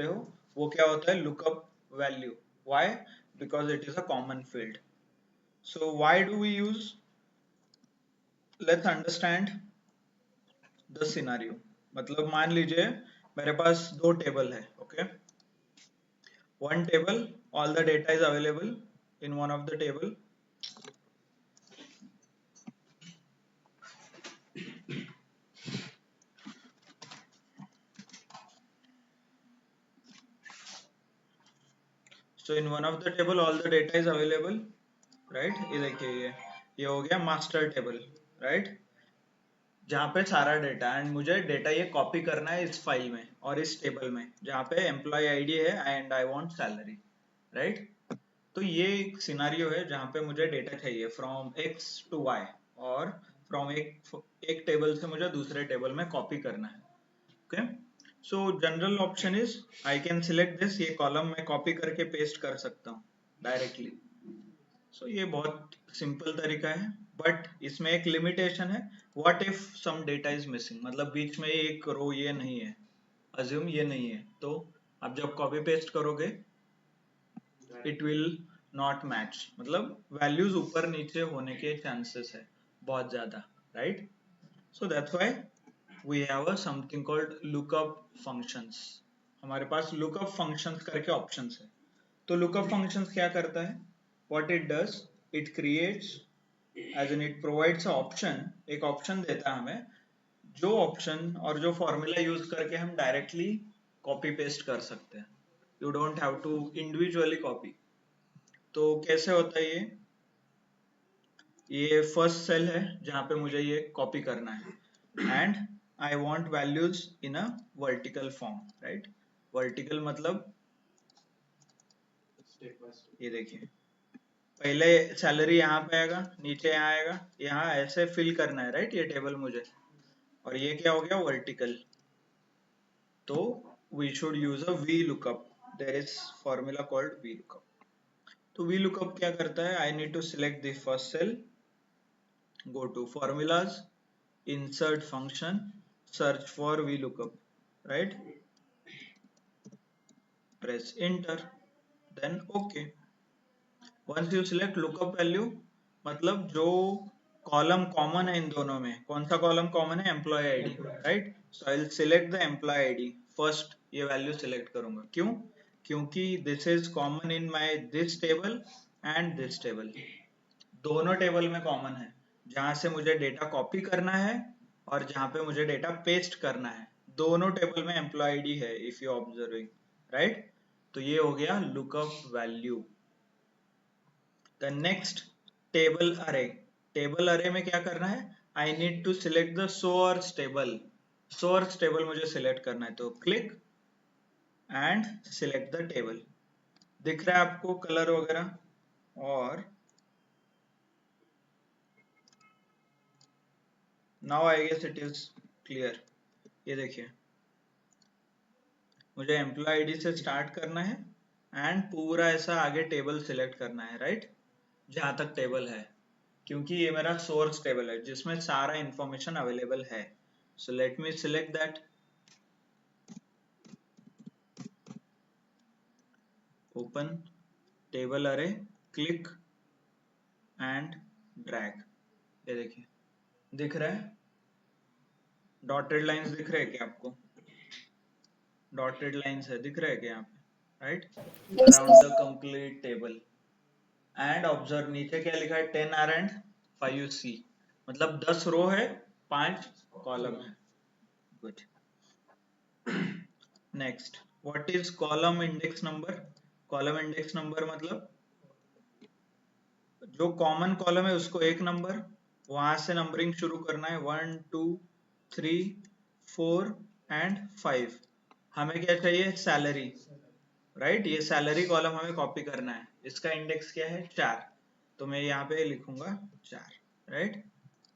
हो वो क्या होता है, lookup value. Why? Because it is a common field. So why do we use, let's understand the scenario. मतलब मान लीजिए मेरे पास दो टेबल है, okay. One table, all the data is available in one of the table. So in one of the table all the data is available, right? ये देखिए, ये हो गया मास्टर टेबल, राइट, जहाँ पे सारा डेटा, एंड मुझे डेटा ये कॉपी करना है इस फाइल में और इस टेबल में जहाँ पे एम्प्लॉय आईडी है and I want salary, right. तो ये एक सिनारियो है जहाँ पे मुझे डेटा चाहिए फ्रॉम एक्स टू वाई, और फ्रॉम एक टेबल से मुझे दूसरे टेबल में कॉपी करना है, okay. So general option is I can select this, ये कॉलम में कॉपी करके पेस्ट कर सकता हूँ डायरेक्टली। सो ये बहुत सिंपल तरीका है, बट इसमें एक लिमिटेशन है। What if some data is missing, मतलब बीच में एक रो ये नहीं है, अज्यूम ये नहीं है, तो आप जब कॉपी पेस्ट करोगे इट विल नॉट मैच, मतलब वैल्यूज ऊपर नीचे होने के चांसेस है बहुत ज्यादा, right. So that's why we have a something called lookup functions। हमारे पास lookup functions करके options है। तो lookup functions क्या करता है, what it does, it creates as in it provides a option, एक option देता है हमें, जो option और जो formula यूज करके हम directly copy paste कर सकते हैं, you don't have to individually copy। तो कैसे होता है ये फर्स्ट सेल है जहां पे मुझे ये कॉपी करना है and I want values in a vertical form, right. Vertical मतलब ये देखिए, पहले सैलरी यहाँ पे आएगा, नीचे यहाँ आएगा, यहाँ ऐसे फिल करना है, राइट, ये टेबल मुझे, और ये क्या हो गया, वर्टिकल। तो we should use a V lookup, there is formula called V lookup. तो वी लुकअप क्या करता है, I need to select the first cell, go to formulas, insert function, search for VLOOKUP, right? Press enter, then OK. Once you select lookup value, मतलब जो column common है इन दोनों में, कौन सा कॉलम कॉमन है, employee ID, right. So I will select the employee ID first, ये value select करूंगा, क्यों, क्योंकि this is common in my this table and this table, दोनों टेबल में कॉमन है, जहां से मुझे डेटा कॉपी करना है और जहां पे मुझे डेटा पेस्ट करना है, दोनों टेबल में एम्प्लॉय आईडी है, इफ यू ऑब्जर्विंग, राइट। तो ये हो गया lookup value. The next, table array, table array में क्या करना है, I need to select the source table, source table मुझे सिलेक्ट करना है, तो click and select the table. दिख रहा है आपको कलर वगैरह, और now I guess it is clear. ये देखिए, मुझे एम्प्लॉय आईडी से स्टार्ट करना है एंड पूरा ऐसा आगे टेबल सिलेक्ट करना है, राइट, जहां तक टेबल है, क्योंकि ये मेरा सोर्स टेबल है जिसमें सारा इंफॉर्मेशन अवेलेबल है। So let me select that, open table array, click and drag. ये देखिए, दिख रहा है, डॉटेड लाइंस दिख रहे हैं क्या आपको, डॉटेड लाइंस है, दिख रहे हैं क्या यहाँ पे, right, Yes, around the sir. Complete table. And observe नीचे क्या लिखा है, 10R एंड 5C, मतलब 10 रो है, 5 कॉलम है, good. Next, what is column index number, column index number मतलब जो कॉमन कॉलम है उसको एक नंबर, वहां से नंबरिंग शुरू करना है, 1 2 3 4 एंड 5। हमें क्या चाहिए, सैलरी, राइट, ये सैलरी कॉलम हमें कॉपी करना है, इसका इंडेक्स क्या है, 4, तो मैं यहाँ पे लिखूंगा 4, राइट।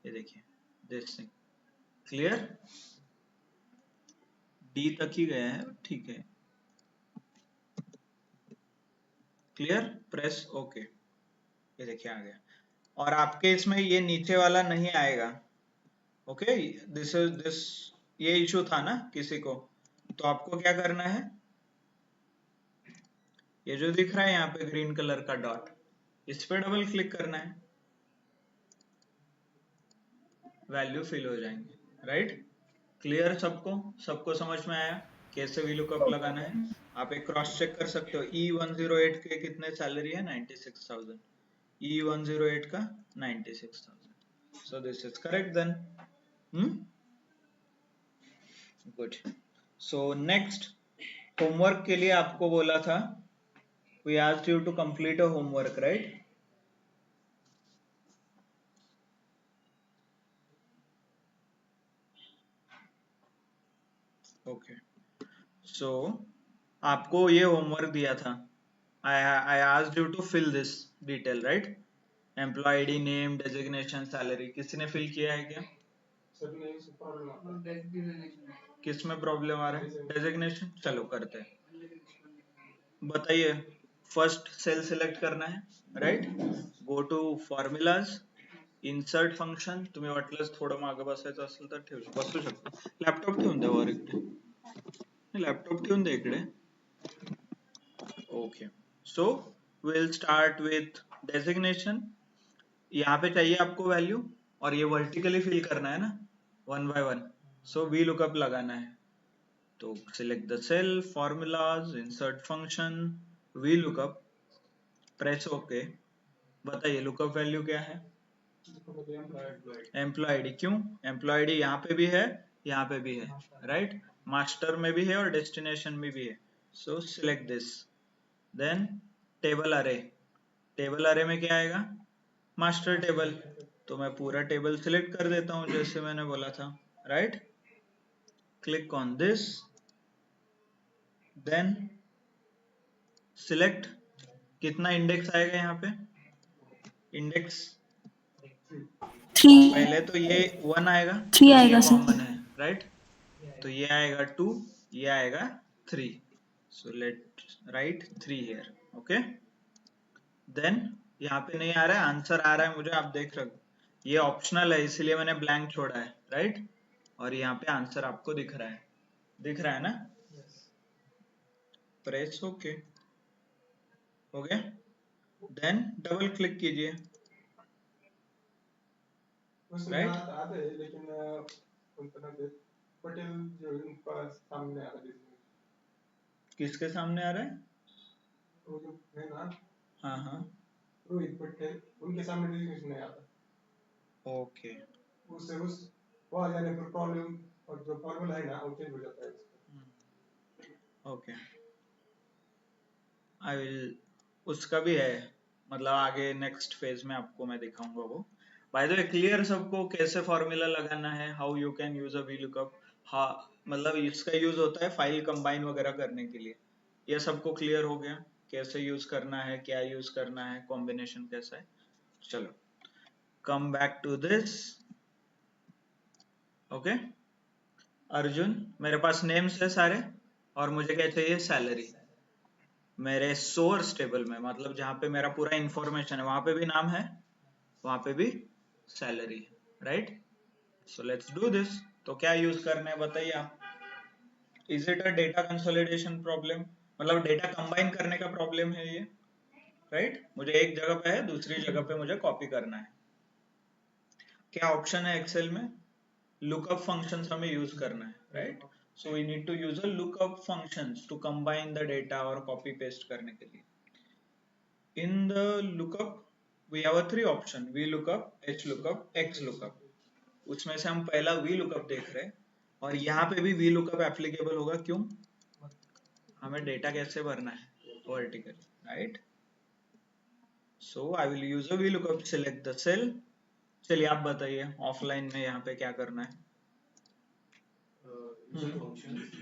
ये देखिए, दिस थिंग क्लियर, डी तक ही गया है, ठीक है, क्लियर, प्रेस ओके। ये देखिए आ गया, और आपके इसमें ये नीचे वाला नहीं आएगा, ओके, दिस इज दिस, ये इशू था ना किसी को, तो आपको क्या करना है, ये जो दिख रहा है यहाँ पे ग्रीन कलर का डॉट, इस पे डबल क्लिक करना है, वैल्यू फिल हो जाएंगे, राइट। क्लियर सबको, सबको समझ में आया कैसे वी लुकअप लगाना है? आप एक क्रॉस चेक कर सकते हो। E108 के कितने सैलरी है? 96,000। E108 का 96,000, so this is correct then. Good. So next, homework के लिए आपको बोला था, we asked you to complete a homework, right? Okay, so आपको ये होमवर्क दिया था, I asked you to fill this detail, right? Employee ID, name, designation, salary. किसी ने fill किया है क्या? किस में प्रॉब्लम आ रहा है? डेजिग्नेशन। चलो करते हैं, बताइए। फर्स्ट सेल सिलेक्ट करना है, right? Go to formulas, insert function. तुम्ही वाटलंच थोडं मागे बसायचं असेल तर बसू शकतो. लॅपटॉप ठेवून द्या वर इकडे, लॅपटॉप ठेवून द्या इकडे. Okay, so will start with designation. यहाँ पे चाहिए आपको वैल्यू, और ये वर्टिकली फिल करना है ना, one by one. So V lookup लगाना है, तो select the cell, formulas, insert function, V lookup, press okay. बताइए लुकअप वैल्यू क्या है? Employee ID. क्यों? एम्प्लॉय आईडी यहाँ पे भी है, यहाँ पे भी है, राइट? मास्टर में भी है और डेस्टिनेशन में भी है. So select this. Then table array. Table array में क्या आएगा? Master table. तो मैं पूरा टेबल सिलेक्ट कर देता हूं जैसे मैंने बोला था, right? Click on this, then select. कितना इंडेक्स आएगा यहाँ पे? इंडेक्स 3 पहले तो ये 1 आएगा, 3 ये आएगा सर. कॉमन है, राइट? तो ये आएगा 2, ये आएगा 3. So let write 3 here, okay. Then यहाँ पे नहीं आ रहा है, आंसर आ रहा है मुझे, आप देख रहे हो. ये ऑप्शनल है इसलिए मैंने ब्लैंक छोड़ा है, राइट? और यहाँ पे आंसर आपको दिख रहा है, दिख रहा है ना? प्रेस ओके, हो गया. देन डबल क्लिक कीजिए, राइट? लेकिन पटेल जो उनका सामने आ रहा है. किसके सामने आ रहा है? वो जो है ना, हाँ हाँ, रोहित पटेल, उनके सामने डिस्कशन नहीं आता. ओके, उससे उस वहां जाने पर प्रॉब्लम, और जो फॉर्मूला है ना वो चेंज हो जाता है. ओके, आई विल, उसका भी है, मतलब आगे नेक्स्ट फेज में आपको मैं दिखाऊंगा वो. बाय द वे, क्लियर सबको कैसे फॉर्मूला लगाना है, how you can use a V lookup? हाँ, मतलब इसका यूज होता है फाइल कंबाइन वगैरह करने के लिए. ये सबको क्लियर हो गया कैसे यूज करना है, क्या यूज करना है, कॉम्बिनेशन कैसा है? चलो, come back to this. Okay Arjun, मेरे पास नेम्स है सारे, और मुझे क्या चाहिए? सैलरी. मेरे सोर्स टेबल में, मतलब जहां पे मेरा पूरा इंफॉर्मेशन है, वहां पे भी नाम है, वहां पे भी सैलरी है, right? So let's do this. तो क्या यूज करना है बताइए आप? Is it a data consolidation problem? मतलब डेटा कंबाइन करने का प्रॉब्लम है ये, राइट? मुझे एक जगह पे है, दूसरी जगह पे मुझे कॉपी करना है. क्या ऑप्शन है एक्सेल में? लुकअप फंक्शंस हमें यूज करना है, right? So we need to use a lookup functions to combine the data और कॉपी पेस्ट करने के लिए. In the lookup we have a 3 option: VLOOKUP, HLOOKUP, XLOOKUP. उसमें से हम पहला VLOOKUP देख रहे हैं, और यहाँ पे भी VLOOKUP एप्लीकेबल होगा. क्यों? हमें डेटा कैसे भरना है? Vertically, right? So I will use a VLOOKUP. Select the cell. चलिए आप बताइए ऑफलाइन में यहाँ पे क्या करना है?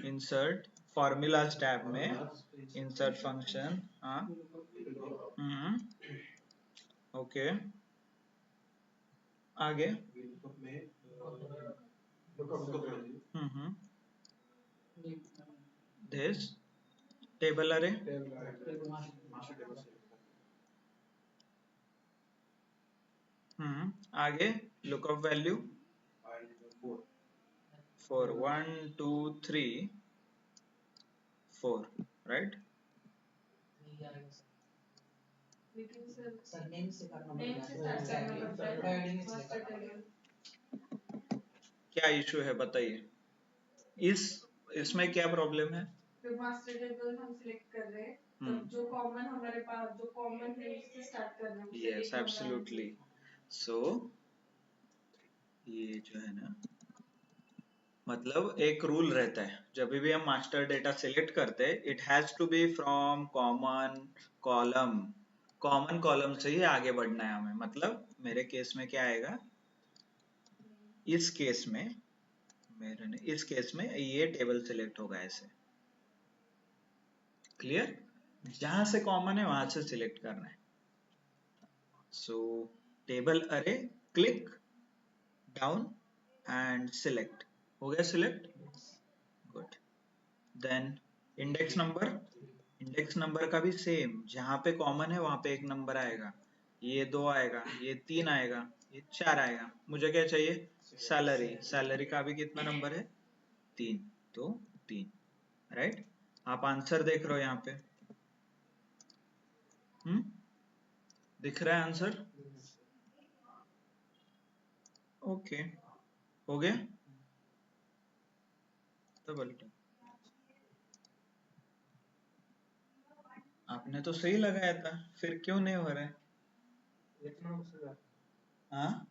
इंसर्ट फॉर्मूलाज टैब में इंसर्ट फंक्शन. हाँ, ओके, आगे. this table array. आगे lookup value for 1 2 3 4, right? Surname से करना पड़ेगा। क्या इशू है बताइए, इस इसमें क्या प्रॉब्लम है? तो मास्टर टेबल हम सिलेक्ट कर रहे हैं, तब जो कॉमन हमारे पास जो कॉमन है उससे स्टार्ट कर रहे हैं। Yes absolutely. सो ये जो है ना, मतलब एक रूल रहता है जब भी हम मास्टर डेटा सिलेक्ट करते हैं, it has to be from common column. Common column से ही आगे बढ़ना है हमें। मतलब मेरे केस में क्या आएगा, इस केस में इस केस में ये टेबल सिलेक्ट होगा ऐसे। क्लियर? जहां से कॉमन है वहां से सिलेक्ट करना है। So table array, click down and select. हो गया select? Good. Then index number का भी सेम, जहां पे कॉमन है वहां पे एक नंबर आएगा। ये 2 आएगा, ये 3 आएगा, ये 4 आएगा। मुझे क्या चाहिए? सैलरी। सैलरी का भी कितना नंबर है? 3। तो 3। राइट? आप आंसर देख रहे हो यहाँ पे? दिख रहा है आंसर? ओके, हो गया। Double tick. आपने तो सही लगाया था, फिर क्यों नहीं हो रहा है? हाँ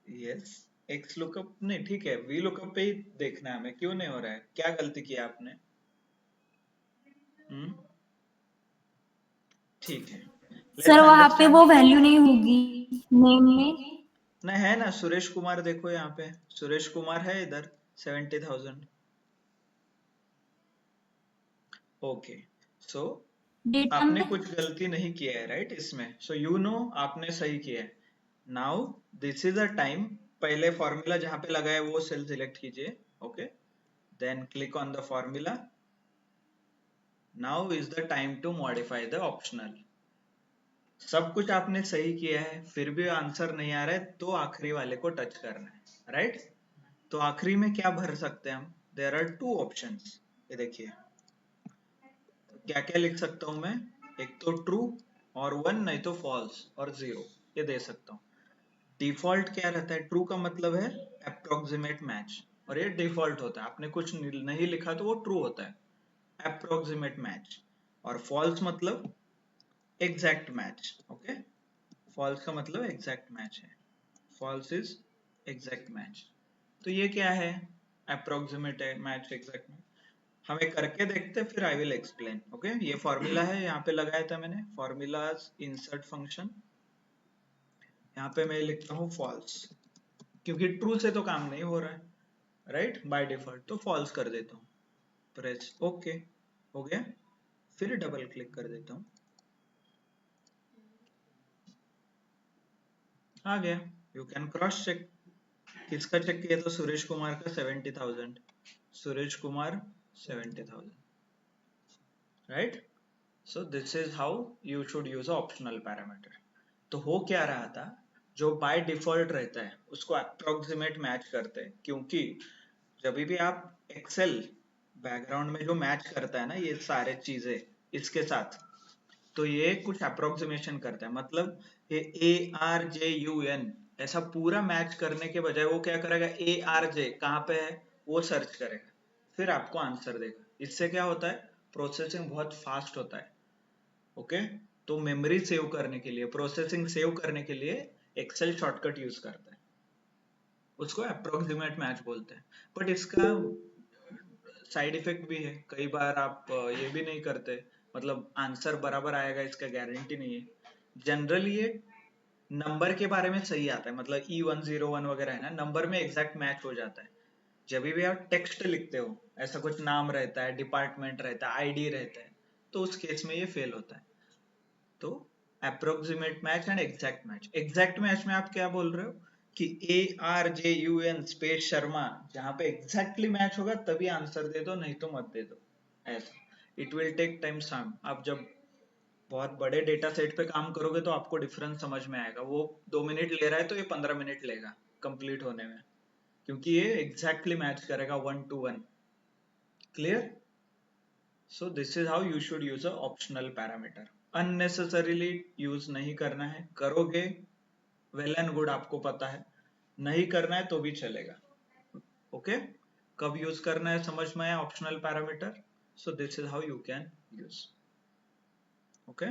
यस, एक्स लुकअप नहीं, ठीक है, वी लुकअप पे ही देखना है हमें, क्यों नहीं हो रहा है, क्या गलती किया आपने? ठीक है, सर लेट्स वहाँ पे वो अंडरस्टैंड। वैल्यू नहीं होगी नेम में। नहीं है ना, सुरेश कुमार देखो यहाँ पे, सुरेश कुमार है इधर 70,000। ओके, सो डेटा आपने में कुछ गलती नहीं किया है राइट इसमें, सो यू नो आपने सही किया है। Now this is a time, पहले फॉर्मूला जहां पे लगा है वो सेल सिलेक्ट कीजिए। Okay, then click on the formula. Now is the time to modify the optional. सब कुछ आपने सही किया है, फिर भी आंसर नहीं आ रहा है, तो आखिरी वाले को टच करना है। राइट? तो आखिरी में क्या भर सकते हैं हम? There are 2 options. ये देखिए, क्या क्या लिख सकता हूं मैं? एक तो ट्रू और 1, नहीं तो फॉल्स और 0, ये दे सकता हूँ। डिफॉल्ट क्या रहता है? ट्रू का मतलब है अप्रोक्सीमेट मैच, और ये डिफॉल्ट होता है। आपने कुछ नहीं लिखा तो वो ट्रू होता है, अप्रोक्सीमेट मैच। और फॉल्स मतलब एग्जैक्ट मैच। ओके, फॉल्स का मतलब एग्जैक्ट मैच है, फॉल्स इज एग्जैक्ट मैच। तो ये क्या है? Approximate match, exact match. हम एक करके देखते हैं, फिर आई विल एक्सप्लेन। ओके, ये फॉर्मूला है, यहाँ पे लगाया था मैंने, फॉर्मूलाज इंसर्ट फंक्शन। यहाँ पे मैं लिखता हूँ फॉल्स, क्योंकि ट्रू से तो काम नहीं हो रहा है राइट, बाय डिफॉल्ट, तो फॉल्स कर देता हूँ। प्रेस ओके, हो गया। फिर डबल क्लिक कर देता हूँ, आ गया। You can cross check. किसका चेक किया? तो सुरेश कुमार का 70,000। Suresh Kumar 70,000। Right? So this is how you should use optional parameter. तो हो क्या रहा था, जो बाय डिफॉल्ट रहता है उसको अप्रोक्सीमेट मैच करते हैं, क्योंकि जब भी आप एक्सेल बैकग्राउंड में जो मैच करता है ना ये सारे चीजें इसके साथ, तो ये कुछ अप्रोक्सीमेशन करता है। मतलब ये ARJUN ऐसा पूरा मैच करने के बजाय वो क्या करेगा, ARJ कहाँ पे है वो सर्च करेगा, फिर आपको आंसर देगा। इससे क्या होता है, प्रोसेसिंग बहुत फास्ट होता है। ओके, तो मेमोरी सेव करने के लिए, प्रोसेसिंग सेव करने के लिए एक्सेल शॉर्टकट यूज करता है, उसको अप्रोक्सीमेट मैच बोलते हैं। बट इसका साइड इफेक्ट भी है, कई बार आप ये भी नहीं करते, मतलब आंसर बराबर आएगा इसका गारंटी नहीं है। जनरली ये नंबर के बारे में सही आता है, मतलब E101 वगैरह है ना, नंबर में एग्जैक्ट मैच हो जाता है। जब भी आप टेक्स्ट लिखते हो, ऐसा कुछ नाम रहता है, डिपार्टमेंट रहता है, आईडी रहता है, तो उस केस में ये फेल होता है। तो approximate match and exact match. Exact match में आप क्या बोल रहे हो कि ARJUN स्पेस शर्मा, जहां पे एग्जैक्टली मैच होगा तभी आंसर दे दो, नहीं तो मत दे दो। ऐसा इट विल टेक टाइम सम। आप जब बहुत बड़े डेटा सेट पे काम करोगे तो आपको डिफरेंस समझ में आएगा। वो 2 मिनट ले रहा है तो ये 15 मिनट लेगा कंप्लीट होने में, क्योंकि ये एग्जैक्टली मैच करेगा 1 to 1। Clear? So this is how you should use a optional parameter. Unnecessarily use नहीं करना है, करोगे वेल एंड गुड, आपको पता है, नहीं करना है तो भी चलेगा। ओके, कब यूज करना है समझ में आया optional parameter. So this is how you can use. Okay,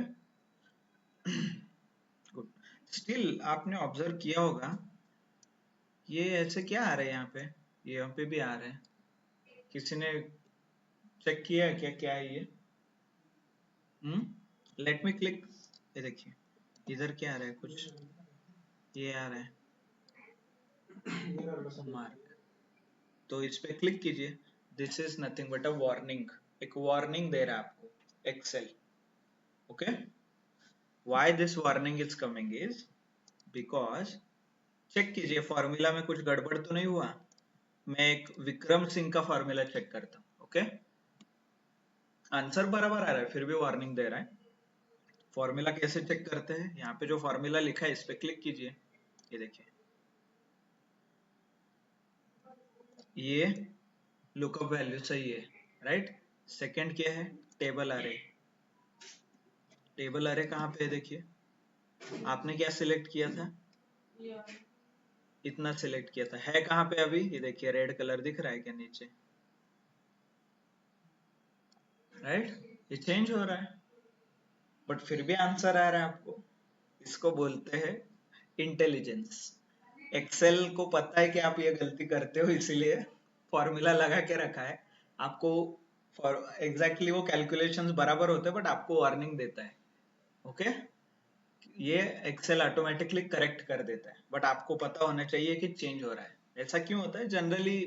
good. Still आपने ऑब्जर्व किया होगा ये ऐसे क्या आ रहे हैं यहाँ पे, ये यहाँ पे भी आ रहे हैं, किसी ने चेक किया है क्या, क्या है ये? लेट मी क्लिक, ये देखिए इधर क्या आ रहा है, कुछ ये आ रहा है मार्क, तो इस पे क्लिक कीजिए। This is nothing but a warning, एक वार्निंग दे रहा है आपको Excel. Okay, why this warning is coming is because, check कीजिए फॉर्मूला में कुछ गड़बड़ तो नहीं हुआ। मैं एक विक्रम सिंह का फॉर्मूला चेक करता हूँ। ओके, आंसर बराबर आ रहा है फिर भी वार्निंग दे रहा है। फॉर्मूला कैसे चेक करते हैं, यहाँ पे जो फॉर्मूला लिखा है इस पे क्लिक कीजिए, ये देखिए ये लुकअप वैल्यू सही है, राइट। सेकंड क्या है, टेबल अरे। टेबल अरे कहाँ पे है देखिए, आपने क्या सिलेक्ट किया था, इतना सिलेक्ट किया था, है कहाँ पे अभी, ये देखिए रेड कलर दिख रहा है क्या नीचे, राइट, ये चेंज हो रहा है बट फिर भी आंसर आ रहा है आपको। इसको बोलते हैं इंटेलिजेंस। एक्सेल को पता है कि आप ये गलती करते हो, इसीलिए फॉर्मूला लगा के रखा है आपको, फॉर एग्जैक्टली वो कैलकुलेशंस बराबर होते हैं बट आपको वार्निंग देता है। ओके, ये एक्सेल ऑटोमेटिकली करेक्ट कर देता है बट आपको पता होना चाहिए कि चेंज हो रहा है। ऐसा क्यों होता है, जनरली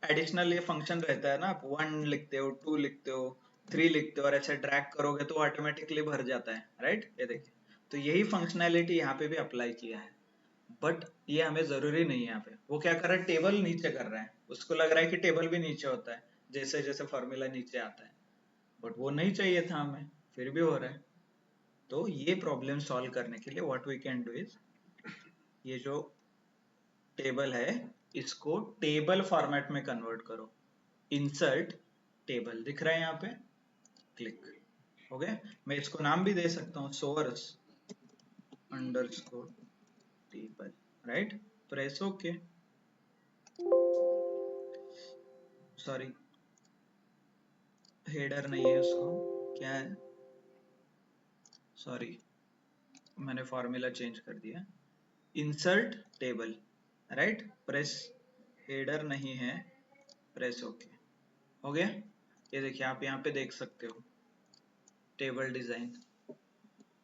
एडिशनल ये फंक्शन रहता है ना, आप 1 लिखते हो, 2 लिखते हो, 3 लिखते हो और ऐसे ड्रैग करोगे तो ऑटोमेटिकली भर जाता है, राइट। ये देखिए, तो यही फंक्शनैलिटी यहाँ पे भी अप्लाई किया है बट ये हमें जरूरी नहीं है। यहाँ पे वो क्या कर रहा है, टेबल नीचे कर रहा है, उसको लग रहा है कि टेबल भी नीचे होता है जैसे जैसे फॉर्मूला नीचे आता है, बट वो नहीं चाहिए था हमें, फिर भी हो रहा है। तो ये प्रॉब्लम सॉल्व करने के लिए what we can do is, ये जो टेबल है इसको टेबल फॉर्मेट में कन्वर्ट करो। इंसर्ट टेबल दिख रहा है यहाँ पे, क्लिक हो गया। मैं इसको नाम भी दे सकता हूँ, source underscore table, right. Press okay, sorry header नहीं है, उसको क्या है, सॉरी मैंने फॉर्मूला चेंज कर दिया। Insert table, right, press, header नहीं है, प्रेस ओके, हो गया। ये देखिए आप यहाँ पे देख सकते हो टेबल डिजाइन,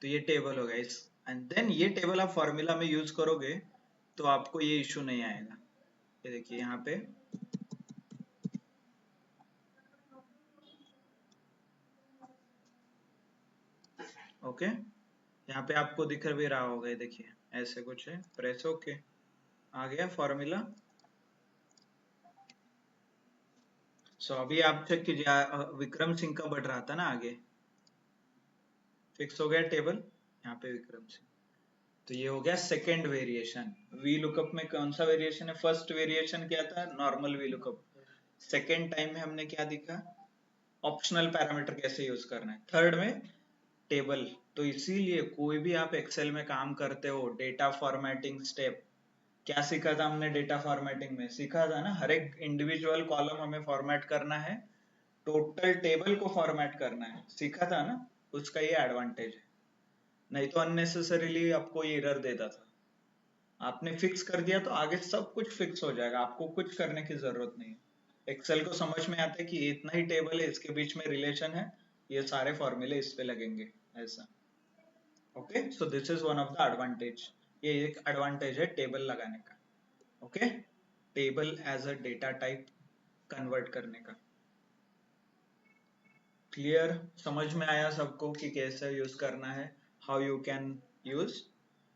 तो ये टेबल हो गया इस, एंड देन ये टेबल आप फॉर्मूला में यूज करोगे तो आपको ये इशू नहीं आएगा। ये देखिए यहाँ पे ओके, यहाँ पे आपको दिख भी रहा होगा, ये देखिए ऐसे कुछ है, प्रेस ओके, आ गया फॉर्मूला। सो अभी आप चेक कीजिए, विक्रम सिंह का बढ़ रहा था ना आगे, फिक्स हो गया टेबल यहाँ पे विक्रम सिंह। तो ये हो गया सेकेंड वेरिएशन। वी लुकअप में कौन सा वेरिएशन है, फर्स्ट वेरिएशन क्या था, normal V lookup. Second time में हमने क्या दिखा, ऑप्शनल पैरामीटर कैसे यूज करना है। थर्ड में टेबल। तो इसीलिए कोई भी आप एक्सेल में काम करते हो, डेटा फॉर्मेटिंग स्टेप, क्या सीखा था हमने डेटा फॉर्मेटिंग में, सीखा था ना, हर एक इंडिविजुअल कॉलम हमें फॉर्मेट करना है, टोटल टेबल को फॉर्मेट करना है, सीखा था ना। उसका ये एडवांटेज है, नहीं तो अननेसेसरीली आपको ये एरर देता था। आपने फिक्स कर दिया तो आगे सब कुछ फिक्स हो जाएगा, आपको कुछ करने की जरूरत नहीं है। एक्सेल को समझ में आता है कि इतना ही टेबल है, इसके बीच में रिलेशन है, ये सारे फॉर्मूले इस पे लगेंगे, ऐसा। Okay, so this is one of the advantage, ये एक एडवांटेज है टेबल लगाने का। Okay, table as a data type convert करने का। क्लियर, समझ में आया सबको कि कैसे यूज करना है, how you can use.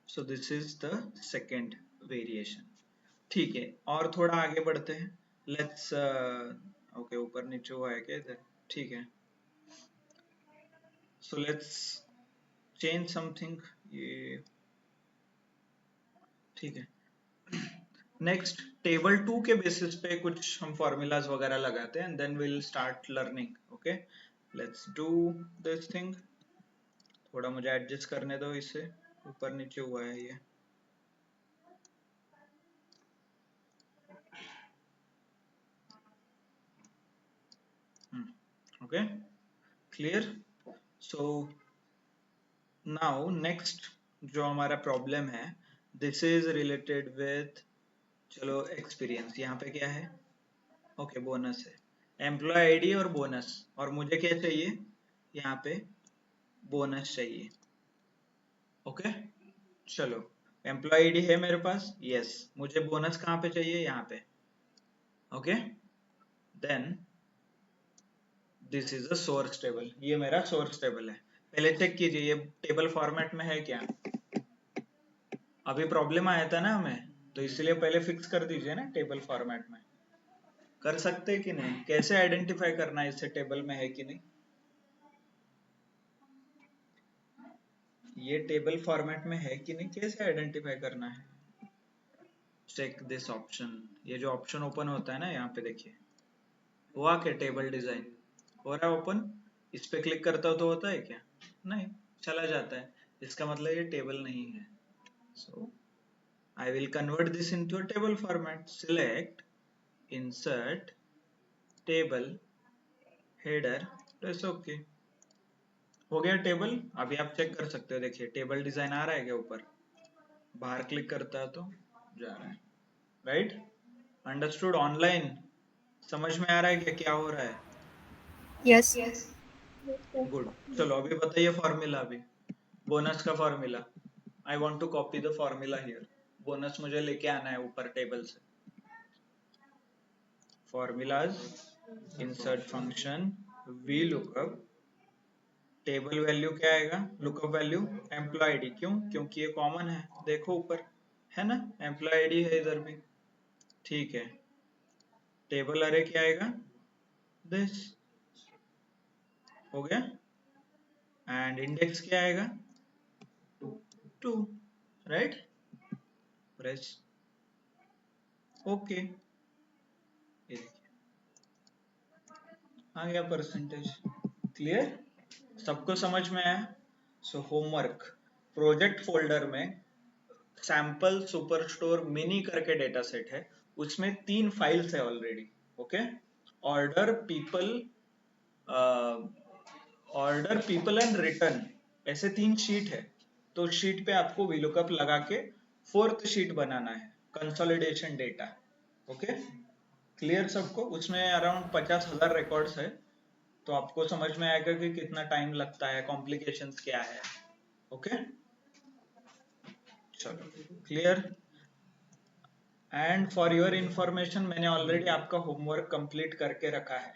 So this is the second variation. ठीक है, और थोड़ा आगे बढ़ते हैं, लेट्स ओके, ऊपर नीचे हुआ है क्या इधर, ठीक है। सो लेट्स चेंज समथिंग, ये ठीक है। नेक्स्ट, टेबल 2 के बेसिस पे कुछ हम फॉर्मूलाज वगैरह लगाते हैं, and then will start learning. Okay, let's do this thing. थोड़ा मुझे एडजस्ट करने दो, इससे ऊपर नीचे हुआ है ये। Okay, clear. So now next जो हमारा प्रॉब्लम है, दिस इज रिलेटेड विथ, चलो एक्सपीरियंस। यहाँ पे क्या है? ओके, बोनस है, एम्प्लॉय आईडी और बोनस, और मुझे क्या चाहिए? यहाँ पे बोनस चाहिए। ओके, चलो एम्प्लॉय आईडी है मेरे पास, यस। मुझे बोनस कहाँ पे चाहिए? यहाँ पे। Okay, then this is a source table, ये मेरा सोर्स टेबल है। पहले चेक कीजिए ये टेबल फॉर्मेट में है क्या। अभी प्रॉब्लम आया था ना हमें, तो इसलिए पहले फिक्स कर दीजिए ना टेबल फॉर्मेट में। कर सकते हैं कि नहीं? कैसे आइडेंटिफाई करना है इससे टेबल में है कि नहीं? ये टेबल फॉर्मेट में है कि नहीं, कैसे आइडेंटिफाई करना है? चेक दिस ऑप्शन, ये जो ऑप्शन ओपन होता है ना, यहाँ पे देखिए, हुआ क्या? टेबल डिजाइन हो रहा है ओपन। इस पे क्लिक करता हो तो होता है क्या? नहीं, चला जाता है। इसका मतलब ये टेबल नहीं है। सो I will convert this into a table format. Select, insert, table, header, press OK. हो गया टेबल। अभी आप चेक कर सकते हो, देखिए टेबल डिजाइन आ रहा है क्या ऊपर? बाहर क्लिक करता है तो जा रहा है, राइट? अंडरस्टूड? ऑनलाइन समझ में आ रहा है क्या क्या हो रहा है? यस। गुड। चलो अभी बताइए फॉर्मूला। अभी बोनस का formula, I want to copy the formula here. Bonus मुझे लेके आना है ऊपर टेबल से। Formulas, insert function, VLOOKUP, table value क्या आएगा? Lookup value employee ID. क्यों? क्योंकि ये कॉमन है, देखो ऊपर है ना, एम्प्लॉय आईडी है इधर भी, ठीक है। टेबल अरे क्या आएगा? दिस हो गया। एंड इंडेक्स क्या आएगा? 2, राइट? प्रेस ओके, ये देखिए आ गया परसेंटेज। क्लियर? सबको समझ में आया? सो होमवर्क, प्रोजेक्ट फोल्डर में सैंपल सुपरस्टोर मिनी करके डेटा सेट है, उसमें 3 फाइल्स है already. Okay, order, people, order, people and return, ऐसे 3 शीट है। तो शीट पे आपको VLOOKUP लगा के 4th शीट बनाना है, कंसोलिडेशन डेटा। ओके, क्लियर सबको? उसमें अराउंड 50,000 रिकॉर्ड्स है, तो आपको समझ में आएगा कि कितना टाइम लगता है, कॉम्प्लिकेशंस क्या है। ओके, चलो clear. And for your information, मैंने ऑलरेडी आपका होमवर्क कंप्लीट करके रखा है।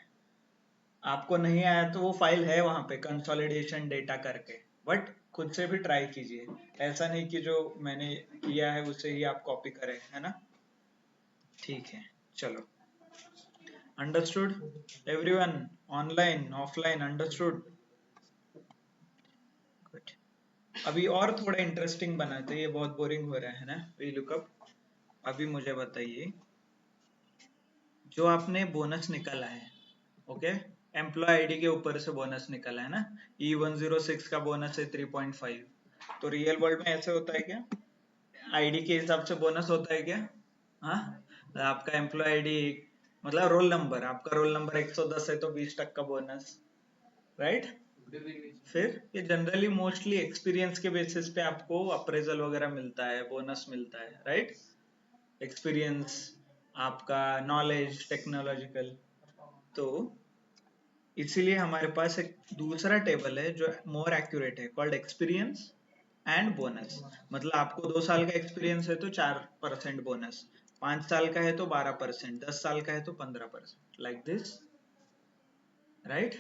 आपको नहीं आया तो वो फाइल है वहां पे, कंसोलिडेशन डेटा करके, बट खुद से भी ट्राई कीजिए। ऐसा नहीं कि जो मैंने किया है उसे ही आप कॉपी करें, है ना? ठीक है, चलो understood everyone? Online offline understood? Good. अभी और थोड़ा इंटरेस्टिंग बनाते हैं, ये बहुत बोरिंग हो रहा है ना VLOOKUP। अभी मुझे बताइए, जो आपने बोनस निकाला है, ओके, एम्प्लॉय आईडी के ऊपर से बोनस निकाला है ना, E106 का बोनस है 3.5। तो रियल वर्ल्ड में ऐसे होता है क्या? आईडी के हिसाब से बोनस होता है क्या? हाँ, आपका एम्प्लॉय आईडी मतलब रोल नंबर, आपका रोल नंबर 110 है तो 20% बोनस, राइट? फिर ये जनरली मोस्टली एक्सपीरियंस के बेसिस पे आपको अप्रेजल वगैरह मिलता है, बोनस मिलता है, राइट? एक्सपीरियंस, आपका नॉलेज, टेक्नोलॉजिकल। तो इसीलिए हमारे पास एक दूसरा टेबल है जो मोर एक्यूरेट है, कॉल्ड एक्सपीरियंस एंड बोनस। मतलब आपको 2 साल का एक्सपीरियंस है तो 4% बोनस, 5 साल का है तो 12%, 10 साल का है तो 15%, like this, right?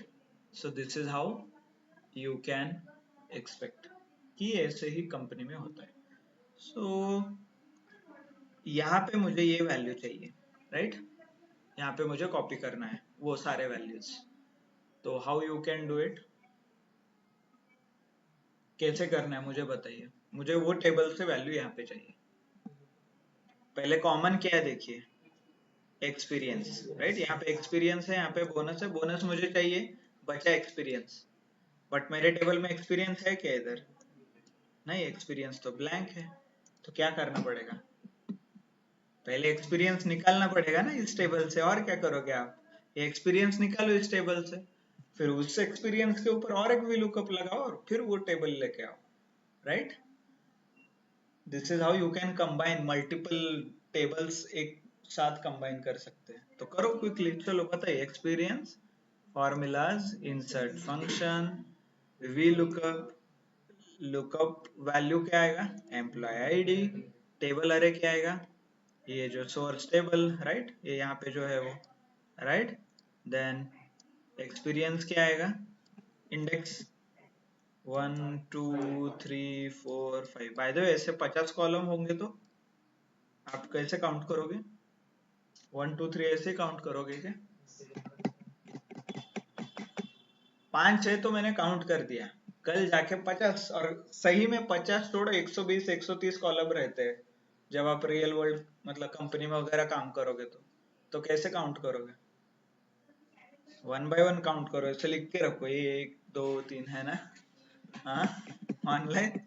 So this is how you can expect कि ऐसे ही कंपनी में होता है। सो यहाँ पे मुझे ये वैल्यू चाहिए, राइट? यहाँ पे मुझे कॉपी करना है वो सारे वैल्यूज। तो how you can do it? कैसे करना है मुझे बताइए। मुझे वो टेबल से वैल्यू यहाँ पे चाहिए। पहले कॉमन क्या है देखिए, एक्सपीरियंस, राइट? यहाँ पे एक्सपीरियंस है, यहाँ पे बोनस है। बोनस मुझे चाहिए, बचा एक्सपीरियंस। बट मेरे टेबल में एक्सपीरियंस है क्या इधर? नहीं, एक्सपीरियंस तो ब्लैंक है। तो क्या करना पड़ेगा? पहले एक्सपीरियंस निकालना पड़ेगा ना इस टेबल से। और क्या करोगे आप? ये एक्सपीरियंस निकालो इस टेबल से, फिर उस एक्सपीरियंस के ऊपर और एक VLOOKUP लगाओ और फिर वो टेबल लेके आओ, right? This is how you can combine multiple tables, एक साथ कंबाइन कर सकते हैं। तो करो क्विकली, चलो बताइए। Experience, formulas, insert function, VLOOKUP, lookup value क्या आएगा? एम्प्लॉय आईडी, टेबल अरे क्या आएगा? ये जो सोर्स टेबल, राइट, ये यहाँ पे जो है वो, राइट। देन एक्सपीरियंस क्या आएगा? इंडेक्स 1 2 3 4 5। बाय द वे ऐसे 50 कॉलम होंगे तो आप कैसे काउंट करोगे? 1 2 3 ऐसे काउंट करोगे क्या? 5 है तो मैंने काउंट कर दिया, कल जाके 50, और सही में 50 छोड़ो 120 130 कॉलम रहते हैं जब आप रियल वर्ल्ड मतलब कंपनी में वगैरह काम करोगे तो कैसे काउंट करोगे? 1 बाय 1 काउंट करो, ऐसे लिख के रखो, ये 1 2 3 है ना। हाँ, ऑनलाइन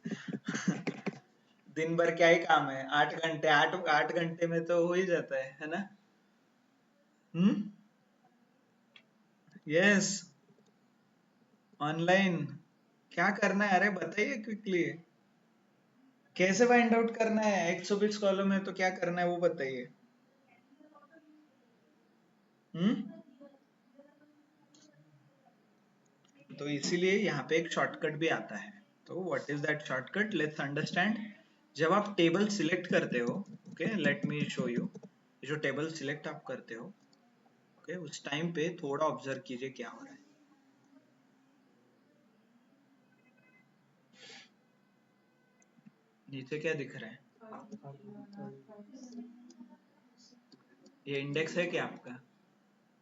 दिन भर क्या ही काम है, 8 घंटे, 8 घंटे में तो हो ही जाता है ना? हम्म, यस, ऑनलाइन। क्या करना है? अरे बताइए क्विकली, कैसे फाइंड आउट करना है? 120 कॉलम है तो क्या करना है वो बताइए। हम्म, तो इसीलिए यहाँ पे एक शॉर्टकट भी आता है। तो what is that shortcut? Let's understand. जब आप टेबल सिलेक्ट करते हो, okay, let me show you. जो टेबल सिलेक्ट आप करते हो, ओके, उस टाइम पे थोड़ा ऑब्जर्व कीजिए क्या हो रहा है। नीचे क्या दिख रहा है? ये इंडेक्स है क्या आपका?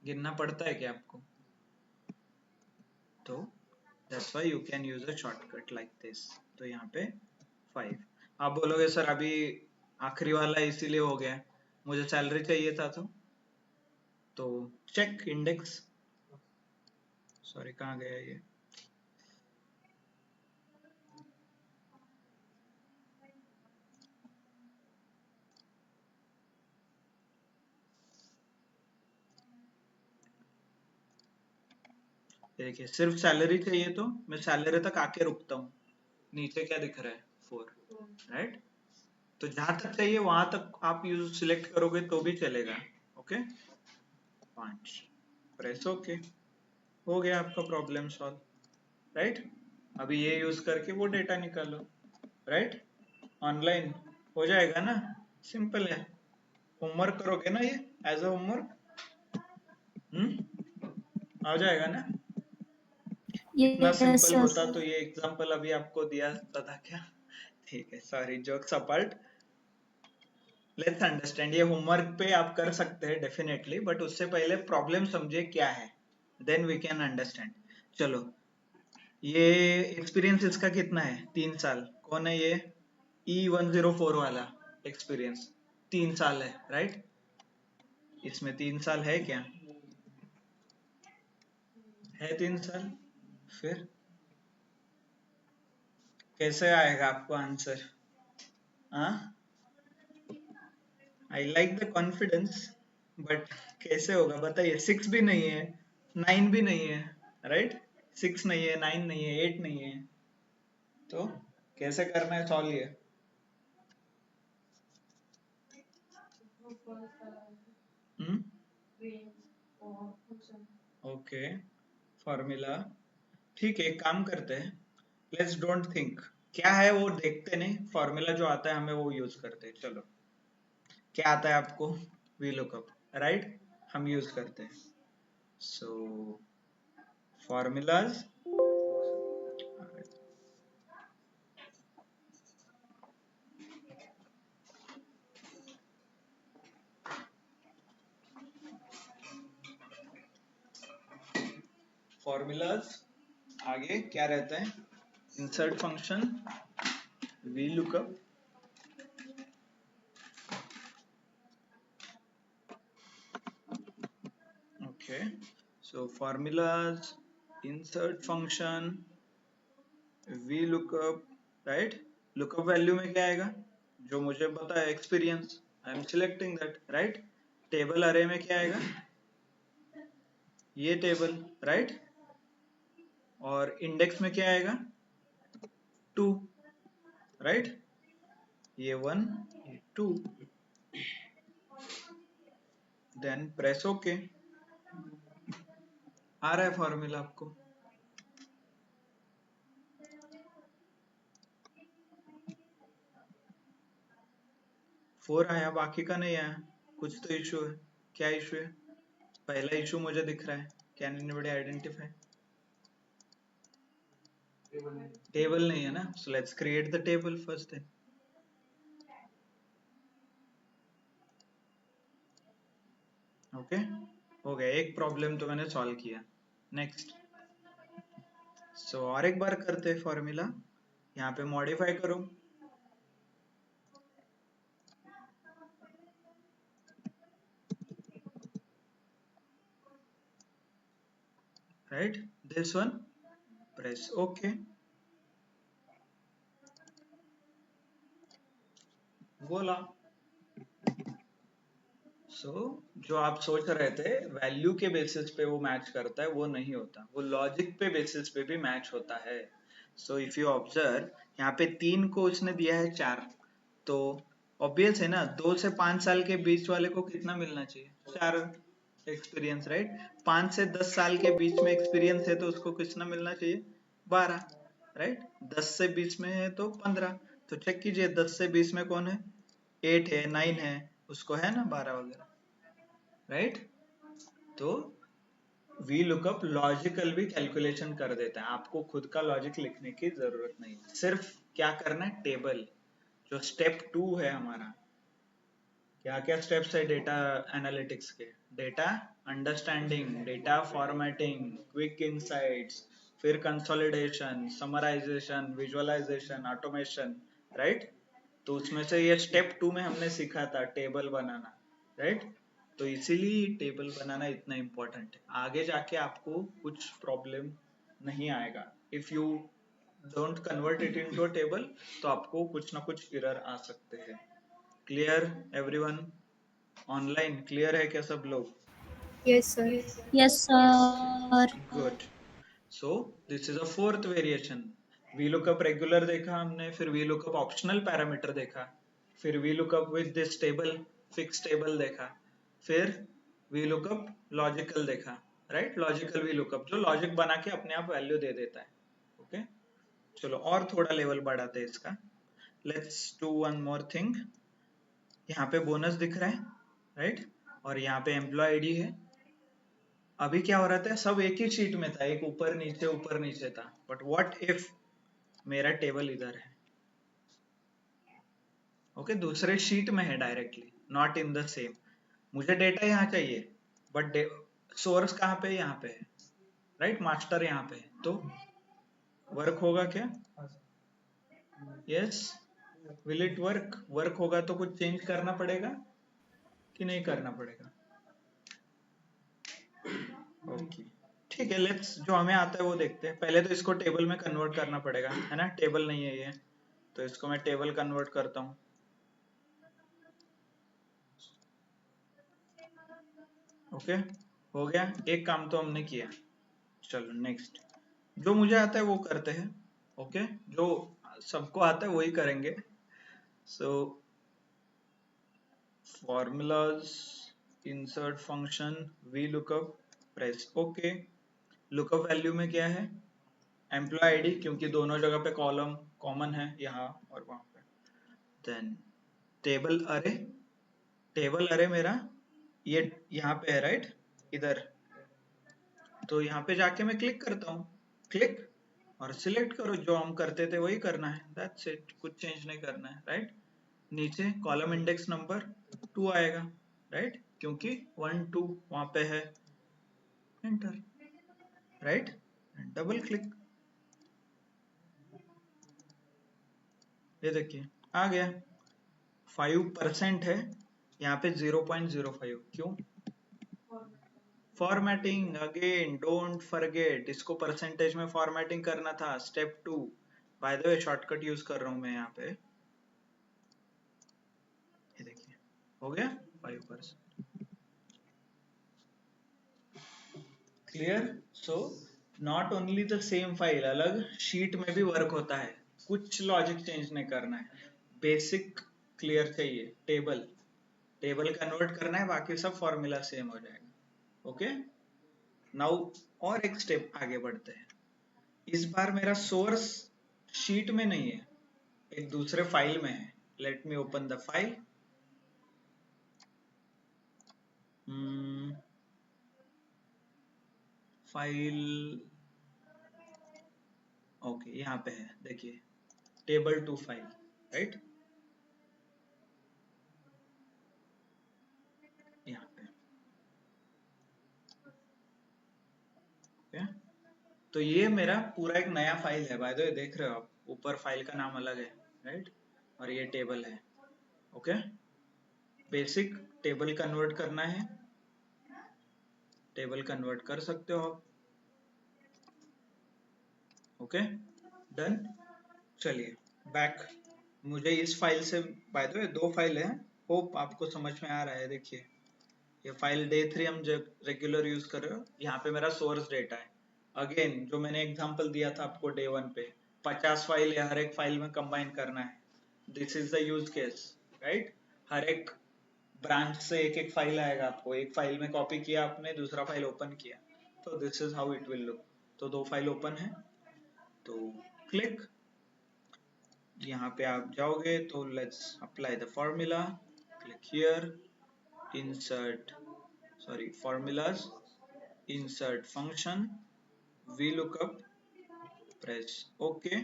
गिनना पड़ता है क्या आपको? तो that's why you can use a shortcut like this। तो यहाँ पे 5। आप बोलोगे सर अभी आखिरी वाला इसीलिए हो गया, मुझे सैलरी चाहिए था तो चेक इंडेक्स, सॉरी कहाँ गया ये? देखिए, सिर्फ सैलरी चाहिए तो मैं सैलरी तक आके रुकता हूँ। नीचे क्या दिख रहा है? 4, राइट। तो जहां तक चाहिए वहां तक आप यूज सिलेक्ट करोगे तो भी चलेगा। ओके, 5, प्रेस ओके, हो गया आपका प्रॉब्लम सॉल्व, राइट। अभी ये यूज करके वो डेटा निकालो, राइट, ऑनलाइन हो जाएगा ना, सिंपल है। होमवर्क करोगे ना ये एज अ होमवर्क? आ जाएगा ना? इतना यस सिंपल सर। होता तो ये एग्जांपल अभी आपको दिया था क्या? ठीक है, sorry, jokes apart, let's understand. ये होमवर्क पे आप कर सकते हैं डेफिनेटली, बट उससे पहले प्रॉब्लम समझे क्या है, देन वी कैन अंडरस्टैंड। चलो, ये एक्सपीरियंस इसका कितना है? 3 साल। कौन है ये? E104 वाला एक्सपीरियंस 3 साल है, राइट। इसमें 3 साल है क्या? है 3 साल। फिर कैसे आएगा आपको आंसर? हाँ, I like the confidence, but कैसे होगा बताइए? 6 भी नहीं है, 9 भी नहीं है, राइट। 6 नहीं है, 9 नहीं है, 8 नहीं है, तो कैसे करना है सॉल्व ये? हम्म, ओके, फॉर्मूला, ठीक है, एक काम करते हैं, लेट्स डोंट थिंक क्या है वो देखते नहीं, फॉर्मूला जो आता है हमें वो यूज करते हैं। चलो, क्या आता है आपको? VLOOKUP, राइट, हम यूज करते हैं। सो फॉर्मूलाज, फॉर्मूलाज आगे क्या रहता है? Insert function, VLOOKUP, okay, so formulas, insert function, V lookup, right, lookup value में क्या आएगा, जो मुझे पता है experience, I am selecting that, right. Table array में क्या आएगा, ये टेबल, राइट, और इंडेक्स में क्या आएगा, 2, राइट, ये 1 ये 2, देन प्रेस ओके। आ रहा है फॉर्मूला आपको, फोर आया, बाकी का नहीं आया, कुछ तो इशू है। क्या इशू है, पहला इशू मुझे दिख रहा है, कैन एनीबॉडी आइडेंटिफाई, टेबल नहीं है ना, so let's create the table first है। ओके, हो गया, एक प्रॉब्लम तो मैंने सॉल्व किया। नेक्स्ट, सो और एक बार करते फॉर्मूला, यहाँ पे मॉडिफाई करो, right, this one, press okay, बोला। सो जो आप सोच रहे थे वैल्यू के बेसिस पे वो मैच करता है, वो नहीं होता, वो लॉजिक पे बेसिस पे भी मैच होता है। सो इफ यू ऑब्जर्व, यहाँ पे 3 को उसने दिया है 4, तो ऑब्वियस है ना, 2 से 5 साल के बीच वाले को कितना मिलना चाहिए, 4 एक्सपीरियंस, राइट। 5 से 10 साल के बीच में एक्सपीरियंस है तो उसको कितना मिलना चाहिए, 12, राइट। 10 से 20 में है तो 15, तो चेक कीजिए 10 से 20 में कौन है, 8 है, 9 है, उसको है ना 12 वगैरह, राइट। तो वी लुकअप लॉजिकल भी कैलकुलेशन कर देता है, आपको खुद का लॉजिक लिखने की जरूरत नहीं, सिर्फ क्या करना है, टेबल, जो स्टेप 2 है हमारा, क्या क्या स्टेप्स है डेटा एनालिटिक्स के, data understanding, data formatting, quick insights, फिर consolidation, summarisation, visualisation, automation, right. तो उसमें से ये स्टेप 2 में हमने सीखा था टेबल बनाना, राइट। तो इसीलिए टेबल बनाना इतना इम्पोर्टेंट है, आगे जाके आपको कुछ प्रॉब्लम नहीं आएगा, if you don't convert it into a table, तो आपको कुछ ना कुछ एरर आ सकते हैं। क्लियर एवरीवन, ऑनलाइन क्लियर है क्या सब लोग, Yes, sir. Yes sir. Good. So this is a fourth variation, V lookup regular देखा हमने, फिर वी लुकअप ऑप्शनल पैरामीटर देखा, फिर V lookup with this table, fix table देखा, फिर वी लुकअप लॉजिकल देखा, राइट, लॉजिकल वी लुकअप जो logic बना के अपने आप वैल्यू दे देता है। ओके, चलो और थोड़ा लेवल बढ़ाते हैं इसका, let's do one more thing. यहाँ पे बोनस दिख रहा है, राइट, और यहाँ पे एम्प्लॉय आईडी है। अभी क्या हो रहा था, सब एक ही शीट में था, एक ऊपर नीचे था, बट व्हाट इफ मेरा टेबल इधर है, ओके, दूसरे शीट में है directly, not in the same, मुझे डेटा यहाँ चाहिए, बट सोर्स कहाँ पे, यहाँ पे है, राइट, मास्टर यहाँ पे है, तो वर्क होगा क्या, yes, will it work, work होगा तो कुछ चेंज करना पड़ेगा कि नहीं करना पड़ेगा, ओके, ठीक है, लेट्स जो हमें आता है वो देखते हैं, पहले तो इसको टेबल में कन्वर्ट करना पड़ेगा, है ना, टेबल नहीं है ये, तो इसको मैं टेबल कन्वर्ट करता हूँ, ओके, हो गया, एक काम तो हमने किया। चलो नेक्स्ट, जो मुझे आता है वो करते हैं, ओके, जो सबको आता है वही करेंगे। So formulas, insert function, V lookup, press okay, lookup value में क्या है, एम्प्लॉय आईडी, क्योंकि दोनों जगह पे कॉलम कॉमन है, यहाँ और वहां पे, देन टेबल अरे, टेबल अरे मेरा ये यहाँ पे है, राइट, इधर, तो यहाँ पे जाके मैं क्लिक करता हूँ, क्लिक, और सिलेक्ट करो, जो हम करते थे वही करना है, दैट्स इट, कुछ चेंज नहीं करना है, राइट। नीचे कॉलम इंडेक्स नंबर 2 आएगा, राइट, क्योंकि 1 2 वहां पे है, एंटर, राइट, डबल क्लिक, ये देखिए आ गया, 5% है, यहाँ पे 0.05, क्यों, फॉर्मेटिंग, अगेन डोंट फॉरगेट, इसको परसेंटेज में फॉर्मेटिंग करना था, step 2, by the way shortcut use कर रहा हूं मैं यहाँ पे, ये देखिए हो गया 5%। Clear? So not only the same file, अलग शीट में भी वर्क होता है, कुछ लॉजिक चेंज नहीं करना है, बेसिक क्लियर चाहिए, टेबल टेबल कन्वर्ट करना है, बाकी सब फॉर्मूला सेम हो जाएगा। ओके, नाउ और एक स्टेप आगे बढ़ते हैं। इस बार मेरा सोर्स शीट में नहीं है, एक दूसरे फाइल में है। Let me open the file. File okay, यहाँ पे है, देखिए टेबल टू फाइल, राइट, यहाँ पे। ओके, तो ये मेरा पूरा एक नया फाइल है, बाय द वे देख रहे हो आप, ऊपर फाइल का नाम अलग है, राइट, और ये टेबल है। ओके, बेसिक टेबल कन्वर्ट करना है, टेबल कन्वर्ट कर सकते हो आप। Okay, done. चलिए बैक, मुझे इस फाइल से, बाय द वे 2 फाइल है, होप आपको समझ में आ रहा है। देखिए ये फाइल day3 हम रेगुलर यूज कर रहे हो, यहाँ पे मेरा सोर्स डेटा है। अगेन जो मैंने एग्जांपल दिया था आपको day1 पे, 50 फाइल या हर एक फाइल में कंबाइन करना है, this is the use case, right. हर एक ब्रांच से एक एक फाइल आएगा आपको, एक फाइल में कॉपी किया आपने, दूसरा फाइल ओपन किया, तो this is how it will look. तो 2 फाइल ओपन है, तो क्लिक, यहाँ पे आप जाओगे तो let's apply the formula, click here, insert, sorry, formulas, insert function, VLOOKUP, press OK।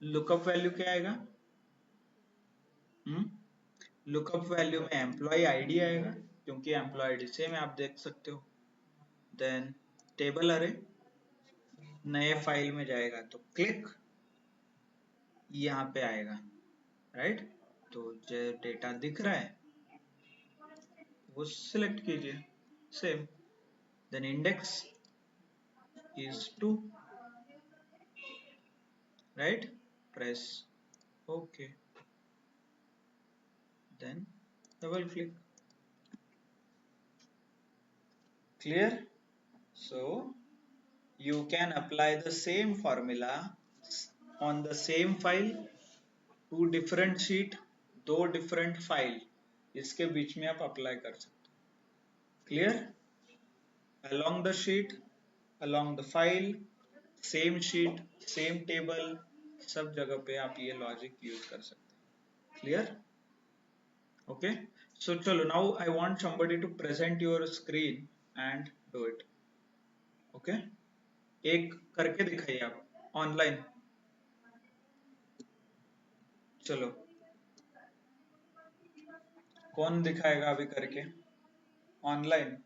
Lookup value क्या आएगा? लुकअप वैल्यू में एम्प्लॉय आईडी आएगा, क्योंकि एम्प्लॉय आईडी सेम है, आप देख सकते हो। देन टेबल अरे नए फाइल में जाएगा, तो क्लिक, यहाँ पे आएगा, राइट। तो जो डेटा दिख रहा है वो सिलेक्ट कीजिए, same. Then index is 2, right, press OK, then double click, clear? So you can apply the same formula on the same file, 2 different sheet, 2 different file, इसके बीच में आप अप्लाई कर सकते हो। Clear? along the sheet, along the file, same sheet, same table, सब जगह पे आप ये लॉजिक यूज कर सकते हैं। क्लियर? ओके, सो चलो, now I want somebody to present your screen and do it. Okay, एक करके दिखाइए आप ऑनलाइन। चलो, कौन दिखाएगा अभी करके ऑनलाइन?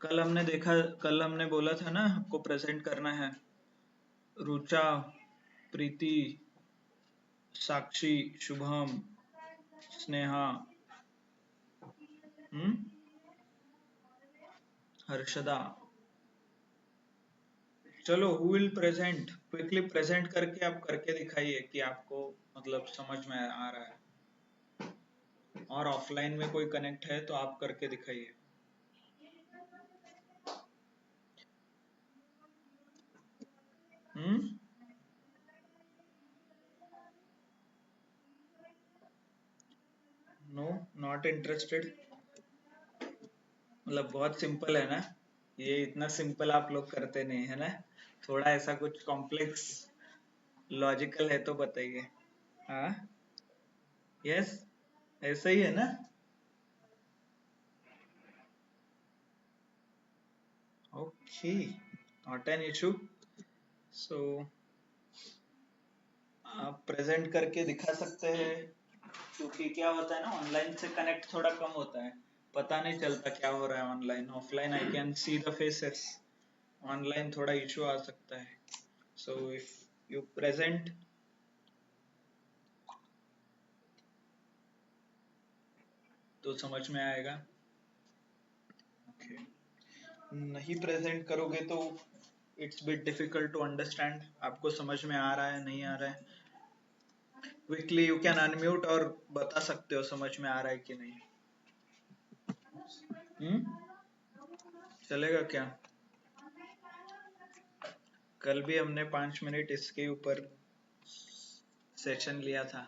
कल हमने बोला था ना आपको प्रेजेंट करना है, रुचा, प्रीति, साक्षी, शुभम, स्नेहा, हर्षदा। चलो, who will present? Quickly present करके आप करके दिखाइए कि आपको मतलब समझ में आ रहा है, और ऑफलाइन में कोई कनेक्ट है तो आप करके दिखाइए। नो, नॉट इंटरेस्टेड, मतलब बहुत सिंपल है ना ये, इतना सिंपल आप लोग करते नहीं है ना, थोड़ा ऐसा कुछ कॉम्प्लेक्स लॉजिकल है तो बताइए। हाँ, यस, ऐसा ही है ना। Okay, not an issue. So आप प्रेजेंट करके दिखा सकते हैं, क्योंकि क्या होता है ना, ऑनलाइन से कनेक्ट थोड़ा कम होता है, पता नहीं चलता क्या हो रहा है online. Offline I can see the faces, online थोड़ा इशू आ सकता है। सो इफ यू प्रेजेंट, तो समझ में आएगा। okay. नहीं प्रेजेंट करोगे तो it's bit difficult to understand, आपको समझ में आ रहा है नहीं आ रहा है? क्विकली यू कैन अनम्यूट और बता सकते हो समझ में आ रहा है कि नहीं। चलेगा क्या? कल भी हमने 5 मिनट इसके ऊपर सेशन लिया था।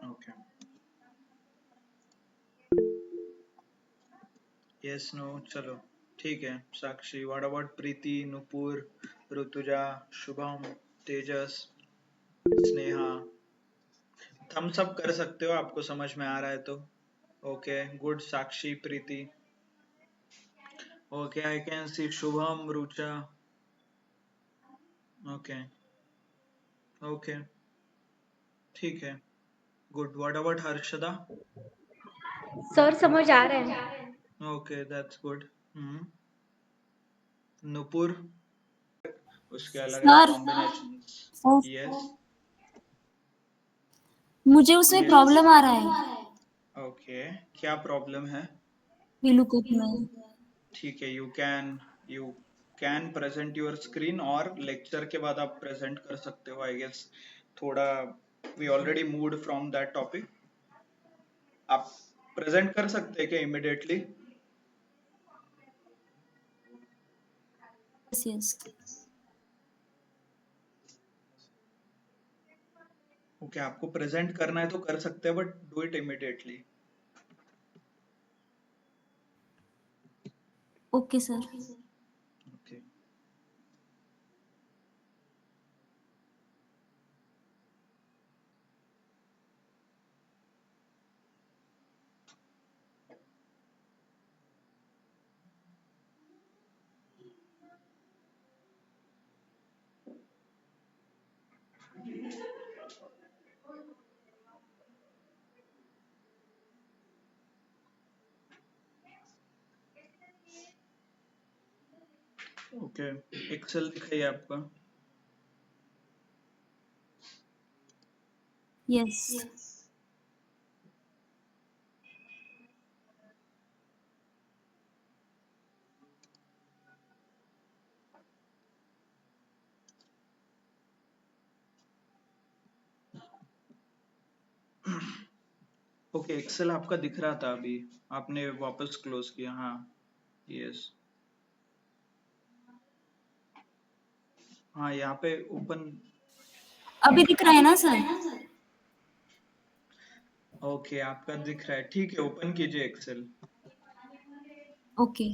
ओके, यस नो, चलो ठीक है। Sakshi, what about Preeti, Nupur, Rutuja, Shubham, Tejas, Sneha? Thumbs up कर सकते हो आपको समझ में आ रहा है तो। Okay good, Sakshi, Preeti. Okay I can see Shubham, Rucha. Okay okay ठीक है, good. What about Harshada? Sir समझ आ रहा है। Okay that's good. नुपुर, उसके अलग अलग सर कॉम्बिनेशंस। सर यस मुझे उसमें प्रॉब्लम आ रहा है ओके, क्या प्रॉब्लम है? VLOOKUP में। ठीक है, you can present your screen, और लेक्चर के बाद आप प्रेजेंट कर सकते हो आई गेस। थोड़ा we already moved from that topic. आप प्रेजेंट कर सकते हैं क्या इमिडिएटली? यस यस ओके, आपको प्रेजेंट करना है तो कर सकते हैं, but do it immediately. Okay sir. Okay okay, Excel दिखाइए आपका। यस ओके, एक्सेल आपका दिख रहा था अभी, आपने वापस क्लोज किया। हाँ यस, हाँ यहाँ पे ओपन। अभी दिख रहा है ना सर? ओके आपका दिख रहा है, ठीक है, ओपन कीजिए एक्सेल। ओके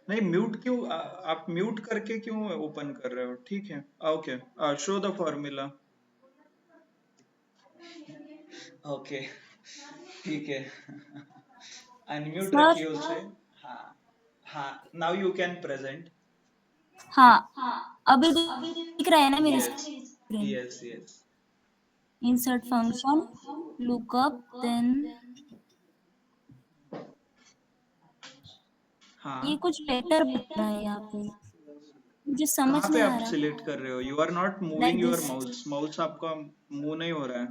नहीं म्यूट क्यों, आप म्यूट करके क्यों ओपन कर रहे हो? ठीक है okay, show the formula. Okay ठीक है अनम्यूट सर। रखिए उसे। हाँ हाँ, नाउ यू कैन प्रेजेंट। हाँ अभी दिख रहा है ना मेरी yes screen? Yes yes insert function, lookup, then ये हाँ, कुछ लेटर बन रहा है यहाँ पे, मुझे समझ कहाँ पे नहीं आ आप रहा। सिलेक्ट कर रहे हो? You are not like moving your this. Mouse, mouse आपका मूव नहीं हो रहा है।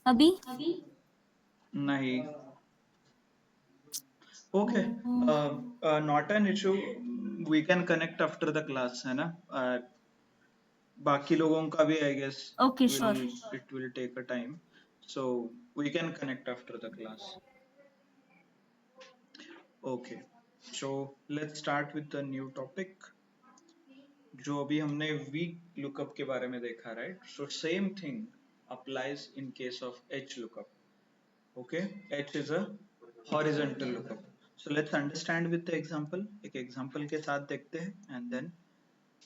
अभी नहीं, okay, not an issue, we can connect after the class, है ना? बाकी लोगों का भी I guess okay will, sure. It will take a time, so we can connect after the class. Okay, so let's start with the new topic, जो अभी हमने V lookup के बारे में देखा, right? So same thing applies in case of H lookup. Okay, H is a horizontal lookup. So let's understand with the example. एक example के साथ देखते हैं, and then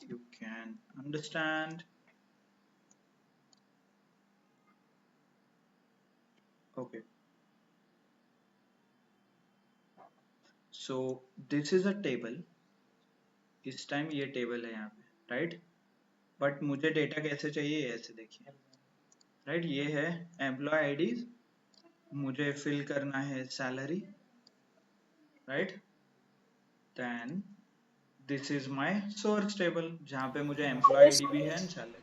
you can understand. Okay, so this is a table. इस time ये table है यहाँ पे, राइट? बट मुझे डेटा कैसे चाहिए, ऐसे देखिए, राइट? ये है एम्प्लॉय आईडीज, मुझे फिल करना है salary, right? Then this is my source table जहाँ पे मुझे एम्प्लॉय आईडी भी है and salary.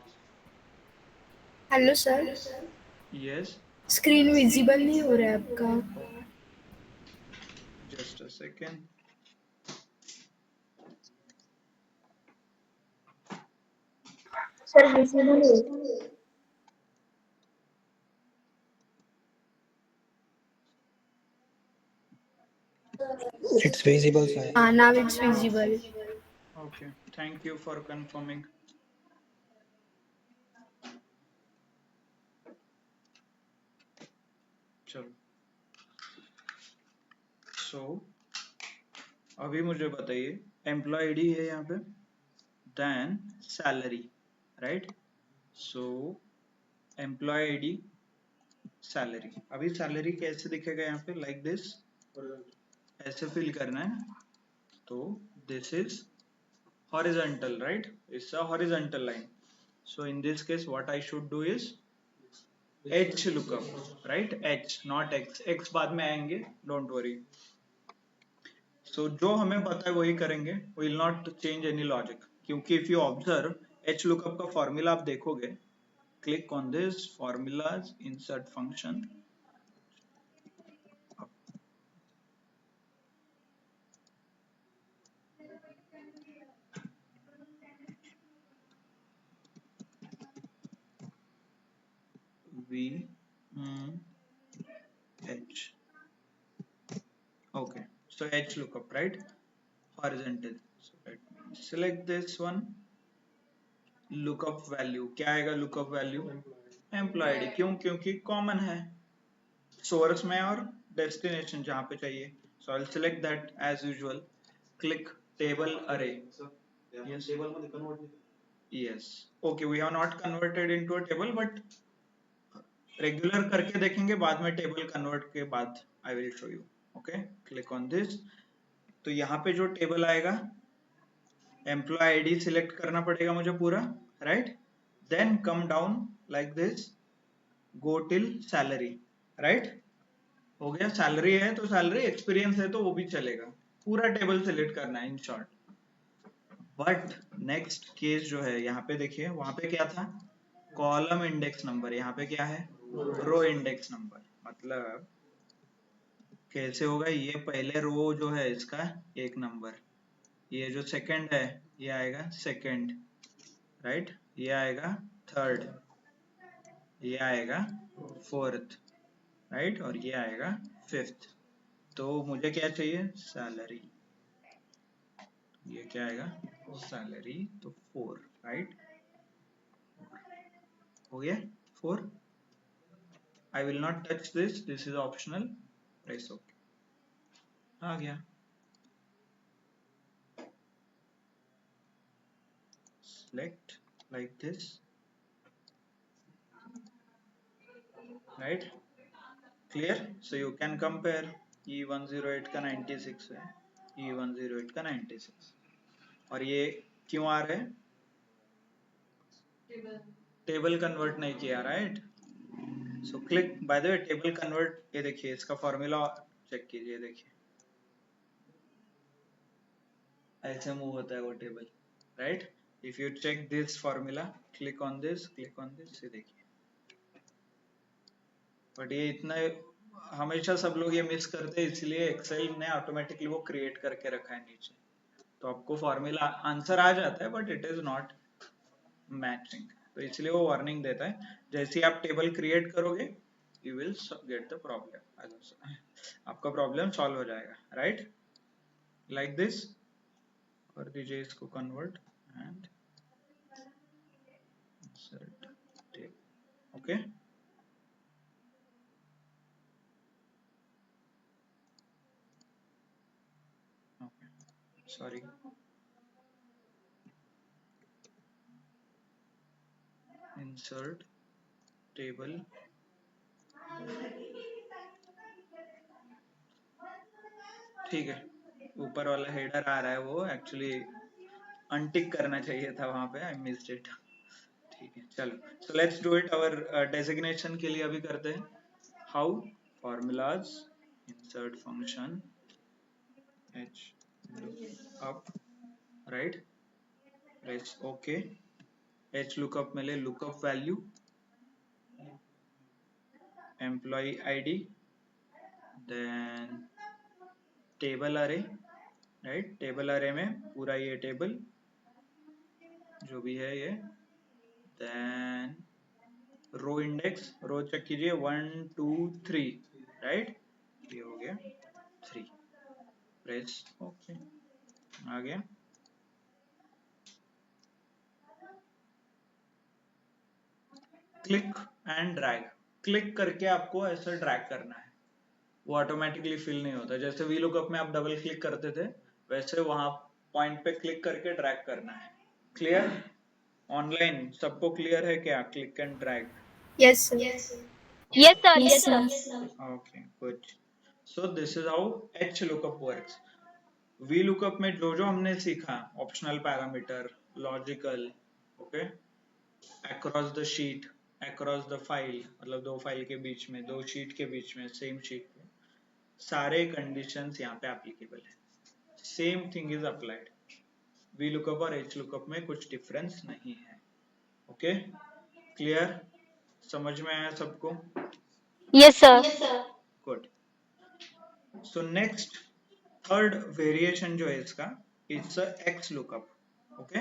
Hello sir, yes, screen visible नहीं हो रहा है आपका। जस्ट अ सेकेंड। सर विजिबल है। It's visible, sir. now it's visible. Okay, thank you for confirming. चलो, सो अभी मुझे बताइए, एम्प्लॉय आईडी है यहाँ पे, देन सैलरी, राइट? सो एम्प्लॉय आईडी सैलरी। अभी सैलरी कैसे दिखेगा यहाँ पे? लाइक दिस, ऐसे फिल करना है ना। तो this is horizontal, right? It's a horizontal line. So in this case what I should do is h lookup, right? H, not x. x बाद में आएंगे, don't worry. So जो हमें पता है वही करेंगे, will not change any logic, क्योंकि if you observe h lookup का फॉर्मूला आप देखोगे, click on this formulas, insert function, v h, okay, so h lookup, right? Horizontal. So let me select this one. Lookup value क्या आएगा? Lookup value employee ID, क्यों? क्योंकि common है source में और डेस्टिनेशन जहां पे चाहिए। So I will select that as usual, click table array. yes yes okay, we have not converted into a table, but regular करके देखेंगे बाद में, टेबल कन्वर्ट के बाद I will show you. Okay, click on this. तो यहाँ पे जो टेबल आएगा, एम्प्लॉय आईडी सिलेक्ट करना पड़ेगा मुझे पूरा, right? Then come down like this, go till salary, right? हो गया, सैलरी है तो सैलरी, एक्सपीरियंस है तो वो भी चलेगा, पूरा टेबल सिलेक्ट करना है in short. But next case जो है यहाँ पे देखिए, वहां पे क्या था? कॉलम इंडेक्स नंबर, यहाँ पे क्या है? Row index number. मतलब कैसे होगा ये? पहले रो जो है इसका 1 नंबर, ये जो सेकंड है ये आएगा सेकंड, राइट? ये आएगा थर्ड, ये आएगा फोर्थ, राइट? और ये आएगा फिफ्थ। तो मुझे क्या चाहिए? सैलरी। ये क्या आएगा? सैलरी, तो 4, राइट? हो गया 4। I will not touch this, this is optional, press okay. आ गया। Select like this, right? Clear? So you can compare, E108 का 96 है, E108 का 96, और ये क्यों आ रहा है? टेबल कन्वर्ट नहीं किया, right? So click, by the way table convert, ये देखिए इसका फॉर्मूला चेक कीजिए, देखिए ऐसे मूव होता है वो table, right? If you check this formula, click on this, ये देखिए। बट ये इतना हमेशा सब लोग ये मिस करते हैं, इसलिए एक्सेल ने ऑटोमेटिकली वो क्रिएट करके रखा है नीचे, तो आपको फॉर्मूला आंसर आ जाता है but it is not matching, तो इसलिए वो वार्निंग देता है। जैसे ही आप टेबल क्रिएट करोगे, you will get the problem, आपका प्रॉब्लम सॉल्व हो जाएगा, राइट? लाइक दिस कर दीजिए इसको convert and insert table, okay? Sorry, insert table, ठीक है। ऊपर वाला हेडर आ रहा है, वो एक्चुअली अनटिक करना चाहिए था वहां पे, आई मिस्ड इट। ठीक है, चलो, so let's do it. Our designation के लिए अभी करते हैं, how formulas, insert function, h up, right, press okay, H lookup में ले lookup value, employee ID, then table array, right, table array में पूरा ये टेबल जो भी है ये, then row index, row check कीजिए 1 2 3, राइट, ये हो गया 3, प्रेस ओके, आ गया। क्लिक एंड ड्रैग, क्लिक करके आपको ऐसा ड्रैग करना है, वो ऑटोमेटिकली फिल नहीं होता, जैसे वी लुकअप में आप डबल क्लिक करते थे वैसे वहां पॉइंट पे क्लिक करके ड्रैग करना है। क्लियर? ऑनलाइन सबको क्लियर है क्या? Click and drag? Yes sir. Yes, sir. Yes, sir. Okay good. So this is how H lookup works. V lookup में जो जो हमने सीखा, optional parameter, logical, okay, across the sheet, across the file, मतलब दो file के बीच में, दो शीट के बीच में, सेम शीट पे, सारे कंडीशंस यहाँ पे एप्लीकेबल है, same thing is applied. V lookup और एच लुकअप में कुछ डिफरेंस नहीं है। Okay, clear? समझ में आया सबको? Yes, sir. Good. So next third variation जो है इसका, it's X lookup. Okay,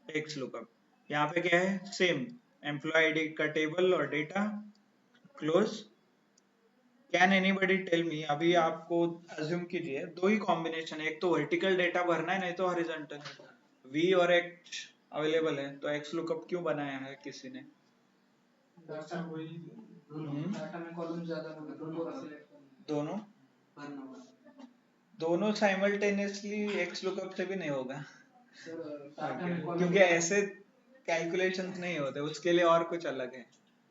X lookup यहाँ पे क्या है? सेम एम्प्लॉय आईडी का टेबल और data, close. Can anybody tell me, अभी आपको अज्यूम कीजिए दो ही कॉम्बिनेशन है, एक तो वर्टिकल डेटा भरना है, नहीं तो हॉरिजॉन्टल। वी और एक्स अवेलेबल है, तो एक्स लुकअप क्यों बनाया है किसी ने? डाटा वही, डाटा में कॉलम ज्यादा होगा तो पूरा सिलेक्ट दोनों करना होगा। दोनों साइमल्टेनियसली एक्स लुकअप से भी नहीं होगा, सर डाटा में कॉलम, क्योंकि ऐसे कैलकुलेशंस नहीं होते, उसके लिए और कुछ अलग है।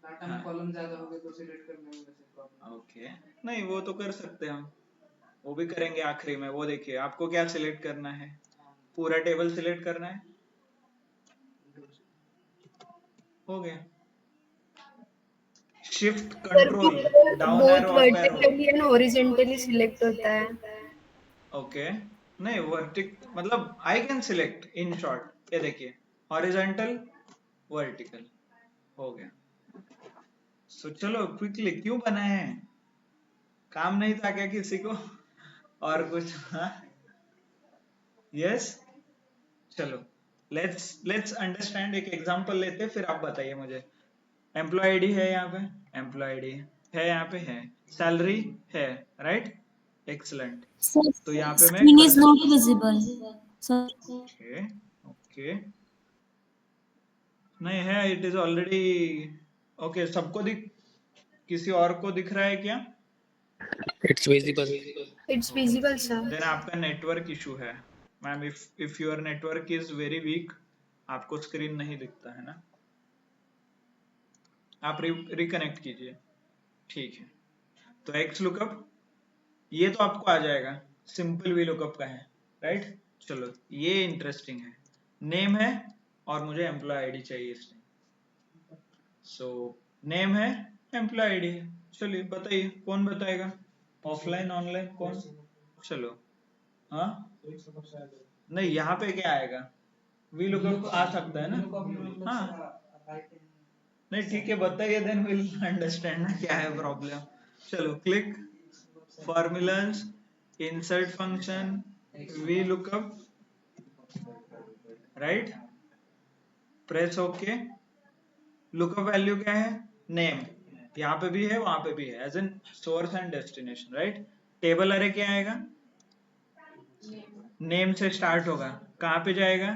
डाटा में कॉलम ज्यादा होगा तो सिलेक्ट करने में वैसे प्रॉब्लम। ओके, नहीं वो तो कर सकते हैं हम, वो भी करेंगे आखिरी में। वो देखिए आपको क्या सिलेक्ट करना है, पूरा टेबल सिलेक्ट करना है, हो गया। Shift sir control down both arrow, up arrow. Vertically and horizontally select होता है। ओके, नहीं वर्टिक मतलब I can select, in short ये देखिए, हॉरिजॉन्टल, वर्टिकल, हो गया। सो चलो क्विकली, क्यों बनाए हैं? काम नहीं था क्या किसी को और कुछ? यस, चलो लेट्स अंडरस्टैंड, एक एग्जांपल लेते हैं, फिर आप बताइए मुझे। एम्प्लॉय आईडी है यहाँ पे, एम्प्लॉय आईडी है यहाँ पे, है सैलरी है, राइट, एक्सीलेंट। Sir, तो यहाँ पे मैं screen is not visible. Sir, okay okay, नहीं है, इट इज ऑलरेडी ओके। सबको दिख, किसी और को दिख रहा है क्या? It's visible. It's visible sir. देन आपका नेटवर्क इशू है ma'am. If your network is very weak, आपको स्क्रीन नहीं दिखता है ना, आप रिकनेक्ट कीजिए, ठीक है। तो एक्स लुकअप ये तो आपको आ जाएगा, सिंपल वी लुकअप का है, राइट। चलो ये इंटरेस्टिंग है, नेम है और मुझे एम्प्लॉय आईडी चाहिए इसमें। सो नेम है, एम्प्लॉय आईडी है, चलिए बताइए, कौन बताएगा? ऑफलाइन ऑनलाइन कौन? चलो, हाँ नहीं, यहाँ पे क्या आएगा? वी लुकअप आ सकता है ना, हाँ नहीं ठीक है, बताइए, देन विल अंडरस्टैंड ना क्या है प्रॉब्लम। चलो click, formulas, insert function, V lookup, right, press okay. Lookup value क्या है? नेम, यहाँ पे भी है वहां पे भी है, as in source and destination, right. Table array क्या आएगा? नेम से स्टार्ट होगा, कहाँ पे जाएगा?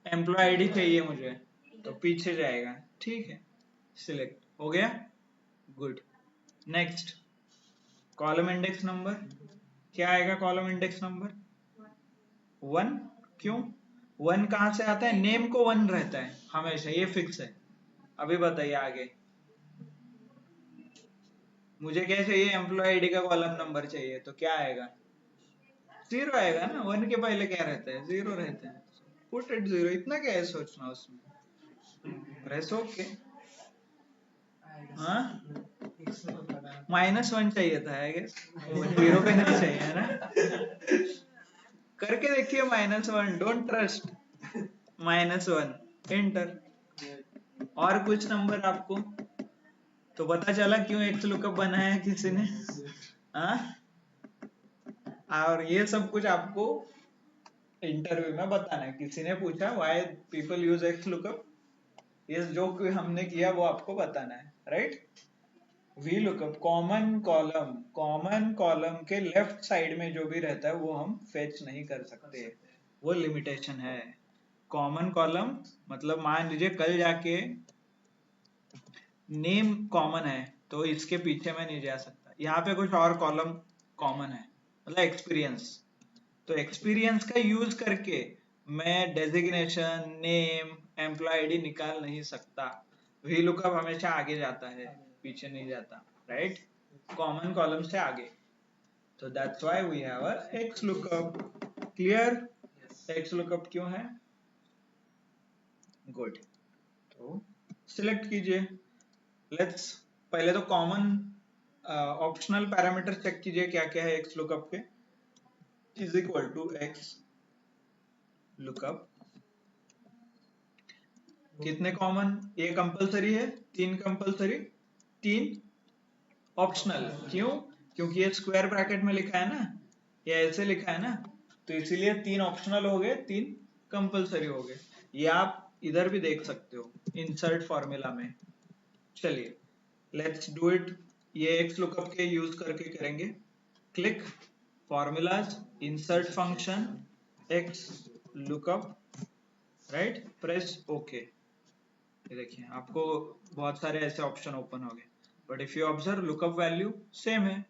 एम्प्लॉय आईडी चाहिए मुझे, तो पीछे जाएगा, ठीक है, सिलेक्ट हो गया, good. Next, column index number क्या आएगा? कॉलम इंडेक्स नंबर 1, क्यों 1 कहां से आता है? नेम को 1 रहता है हमेशा, ये फिक्स है। अभी बताइए आगे, मुझे क्या चाहिए? एम्प्लॉय आईडी का कॉलम नंबर चाहिए, तो क्या आएगा? 0 आएगा ना, 1 के पहले क्या रहता है? 0 रहता है, पुट इट 0, इतना क्या है सोचना उसमें, प्रेस ओके। हाँ -1 चाहिए था, आई गेस 0 पे नहीं चाहिए, है ना? करके देखिए -1, डोंट ट्रस्ट, -1 एंटर। और कुछ नंबर आपको तो पता चला क्यों एक्स लुकअप बनाया है किसी ने। हाँ, और ये सब कुछ आपको इंटरव्यू में बताना है। किसी ने पूछा why people use x lookup, ये जो हमने किया वो आपको बताना है, right. V lookup common column के लेफ्ट साइड में जो भी रहता है वो हम फेच नहीं कर सकते, वो लिमिटेशन है। कॉमन कॉलम मतलब मान लीजिए कल जाके नेम कॉमन है तो इसके पीछे मैं नहीं जा सकता। यहाँ पे कुछ और कॉलम कॉमन है, मतलब एक्सपीरियंस, तो एक्सपीरियंस का यूज करके मैं डेजिग्नेशन, नेम, एम्प्लॉय आईडी निकाल नहीं सकता। वी लुकअप हमेशा आगे जाता है, पीछे नहीं जाता, राइट, कॉमन कॉलम से आगे। तो that's why we have a X lookup. Clear? X lookup क्यों है? गुड। तो सिलेक्ट कीजिए। लेट्स पहले तो कॉमन ऑप्शनल पैरामीटर चेक कीजिए क्या क्या है एक्स लुकअप के। Is equal to X lookup, कितने कॉमन, ये कंपलसरी है, 3 कंपलसरी, 3 ऑप्शनल। क्यों? क्योंकि ये स्क्वायर ब्रैकेट में लिखा है ना, ये ऐसे लिखा है ना, तो इसीलिए 3 ऑप्शनल हो गए, 3 कंपलसरी हो गए। ये आप इधर भी देख सकते हो इंसर्ट फॉर्मूला में। चलिए लेट्स डू इट, ये एक्स लुकअप के यूज करके करेंगे। Click formulas, insert function, X lookup, right, press okay. ये देखिए आपको बहुत सारे ऐसे ऑप्शन ओपन हो गए, but if you observe lookup value same है।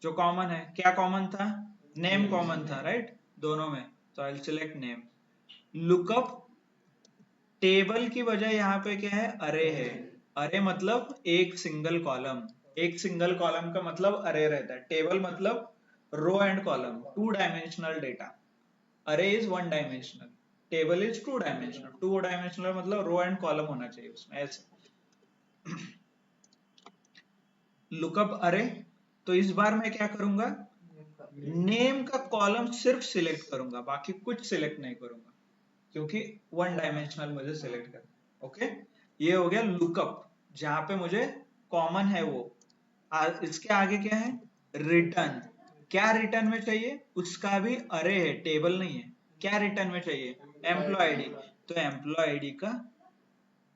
जो कॉमन है, क्या कॉमन था? नेम कॉमन था, राइट, दोनों में, तो आई will select name. Lookup table की वजह यहाँ पे क्या है? अरे है। अरे मतलब एक सिंगल कॉलम, एक सिंगल कॉलम का मतलब अरे रहता है। टेबल मतलब row and column, 2 dimensional data. Array is 1 dimensional, table is 2 dimensional. 2 dimensional मतलब रो एंड कॉलम होना चाहिए उसमें, ऐसे। लुकअप अरे, तो इस बार मैं क्या करूंगा? नेम का कॉलम सिर्फ सिलेक्ट करूंगा, बाकी कुछ सिलेक्ट नहीं करूंगा, क्योंकि 1 डायमेंशनल मुझे सिलेक्ट करना। ओके, ये हो गया लुकअप, जहां पे मुझे कॉमन है वो। इसके आगे क्या है? रिटर्न। क्या रिटर्न में चाहिए? उसका भी अरे है, टेबल नहीं है। क्या रिटर्न में चाहिए? एम्प्लॉय आईडी, तो एम्प्लॉय आईडी का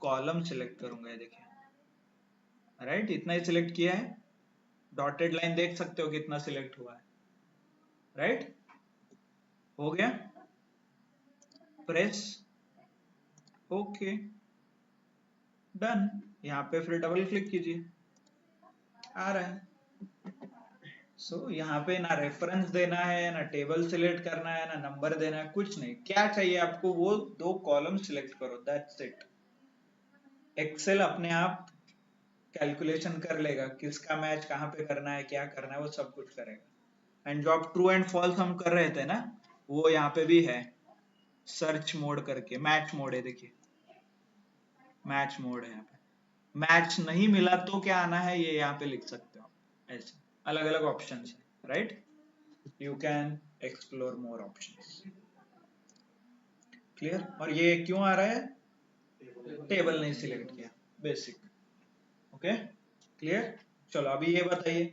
कॉलम सिलेक्ट करूंगा। ये देखिए, राइट, इतना ही सिलेक्ट किया है। डॉटेड लाइन देख सकते हो कितना सिलेक्ट हुआ है, राइट, हो गया। Press okay, done. यहाँ पे फिर डबल क्लिक कीजिए, आ रहा है। सो यहाँ पे ना रेफरेंस देना है, ना टेबल सिलेक्ट करना है, ना नंबर देना है, कुछ नहीं। क्या चाहिए आपको? वो 2 कॉलम सिलेक्ट करो, दैट्स इट। एक्सेल अपने आप कैलकुलेशन कर लेगा किसका मैच कहाँ पे करना है, क्या करना है, वो सब कुछ करेगा। एंड जो आप ट्रू एंड फॉल्स हम कर रहे थे ना, वो यहाँ पे भी है, सर्च मोड करके, मैच मोड है, देखिए मैच मोड है। यहाँ पे मैच नहीं मिला तो क्या आना है, ये यहाँ पे लिख सकते हो। ऐसे अलग अलग ऑप्शन है, right, you can explore more options. Clear? और ये क्यों आ रहा है? टेबल नहीं सिलेक्ट किया, बेसिक। Okay, clear? चलो अभी ये बताइए,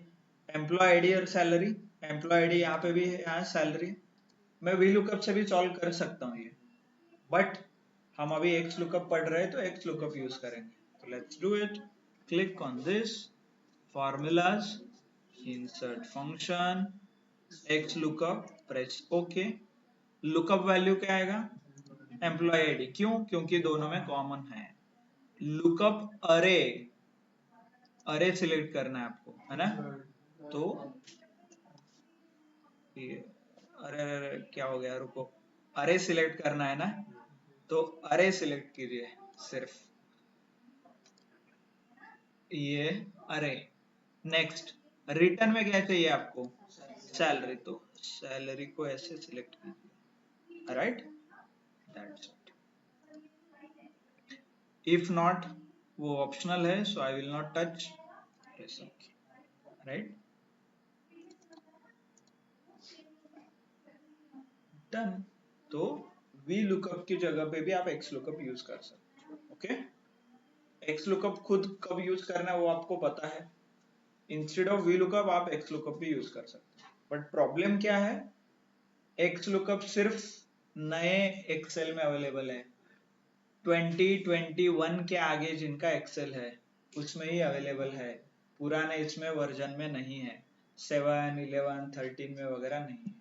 एम्प्लॉय आईडी और सैलरी। एम्प्लॉय आईडी यहाँ पे भी है, यहाँ सैलरी। मैं वी लुकअप से भी सॉल्व कर सकता हूँ ये, बट हम अभी एक्स लुकअप पढ़ रहे हैं तो एक्स लुकअप यूज करेंगे। तो let's do it. Click on this, formulas, insert function, x lookup, press ok। Lookup value क्या आएगा? Employee ID. क्यों? क्योंकि दोनों में कॉमन है। लुकअप अरे, अरे सिलेक्ट करना है आपको, है ना, तो ये अरे अरे क्या हो गया, रुको, अरे सिलेक्ट करना है ना, तो अरे सिलेक्ट कीजिए सिर्फ, ये अरे। नेक्स्ट, रिटर्न में क्या चाहिए आपको? सैलरी, तो सैलरी को ऐसे सिलेक्ट कीजिए, right, that's it. If not, वो ऑप्शनल है, so I will not touch, right, done. तो वी लुकअप की जगह पे भी आप एक्स लुकअप यूज कर सकते हो। ओके, एक्स लुकअप खुद कब यूज करना है वो आपको पता है। इंस्टेड ऑफ वी लुकअप आप एक्स लुकअप भी यूज कर सकते हो, बट प्रॉब्लम क्या है, एक्स लुकअप सिर्फ नए एक्सेल में अवेलेबल है। 2021 के आगे जिनका एक्सेल है उसमें ही अवेलेबल है, पुराने इसमें वर्जन में नहीं है, 7, 11, 13 में वगैरह नहीं है।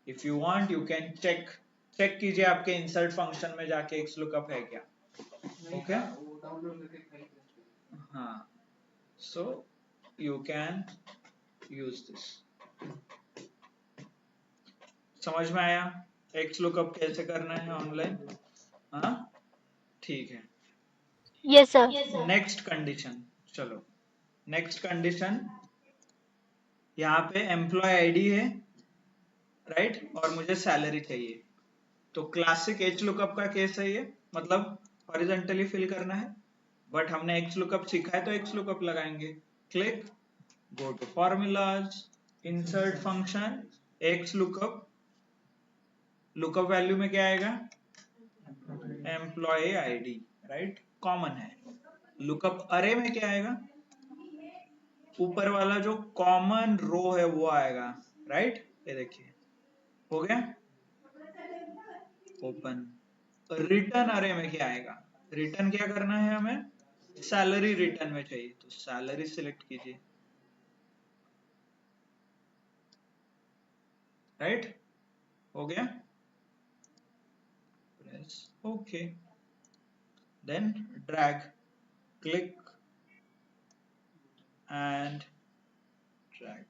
If you want you can check कीजिए आपके इंसर्ट फंक्शन में जाके एक्स लुकअप है क्या। ओके, वो डाउनलोड करके फाइल भेजते हैं। हाँ, so you can use this. समझ में आया एक्स लुकअप कैसे करना है ऑनलाइन? हाँ, ठीक है। Yes sir. नेक्स्ट कंडीशन, चलो नेक्स्ट कंडीशन, यहाँ पे एम्प्लॉय आईडी है, राइट, और मुझे सैलरी चाहिए। तो क्लासिक एच लुकअप का केस है ये, मतलब हॉरिजॉन्टली फिल करना है, बट हमने एक्स लुकअप सीखा है तो एक्स लुकअप लगाएंगे। Click, go to formulas, insert function, X lookup, lookup value में क्या आएगा, एम्प्लॉय आईडी, राइट, कॉमन है। लुकअप अरे में क्या आएगा, ऊपर वाला जो कॉमन रो है वो आएगा, राइट, ये देखिए हो गया। ओपन, रिटर्न अरे में क्या आएगा, रिटर्न क्या करना है हमें, सैलरी रिटर्न में चाहिए, तो सैलरी सिलेक्ट कीजिए, राइट, हो गया, press okay, then drag, click and drag.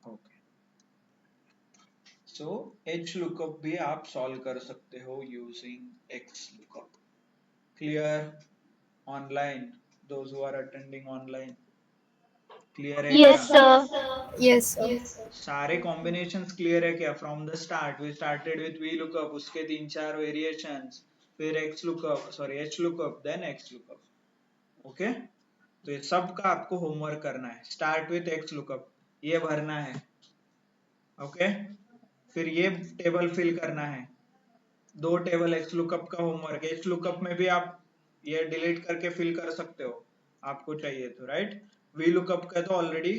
Okay, so H lookup भी आप सॉल्व कर सकते हो using X lookup. Clear online, those who are attending online, clear है क्या? Yes sir. Yes, sir. सारे कॉम्बिनेशंस क्लियर है क्या? From the start we started with V lookup, उसके 3-4 वेरिएशंस, फिर X lookup, sorry H lookup, then X lookup. Okay, तो ये सब का आपको होमवर्क करना है। स्टार्ट विथ एक्स लुकअप, ये भरना है, ओके, फिर ये टेबल फिल करना है, 2 टेबल एक्स लुकअप का होमवर्क। एक्स लुकअप में भी आप ये डिलीट करके फिल कर सकते हो आपको चाहिए तो, राइट। वी लुकअप का तो ऑलरेडी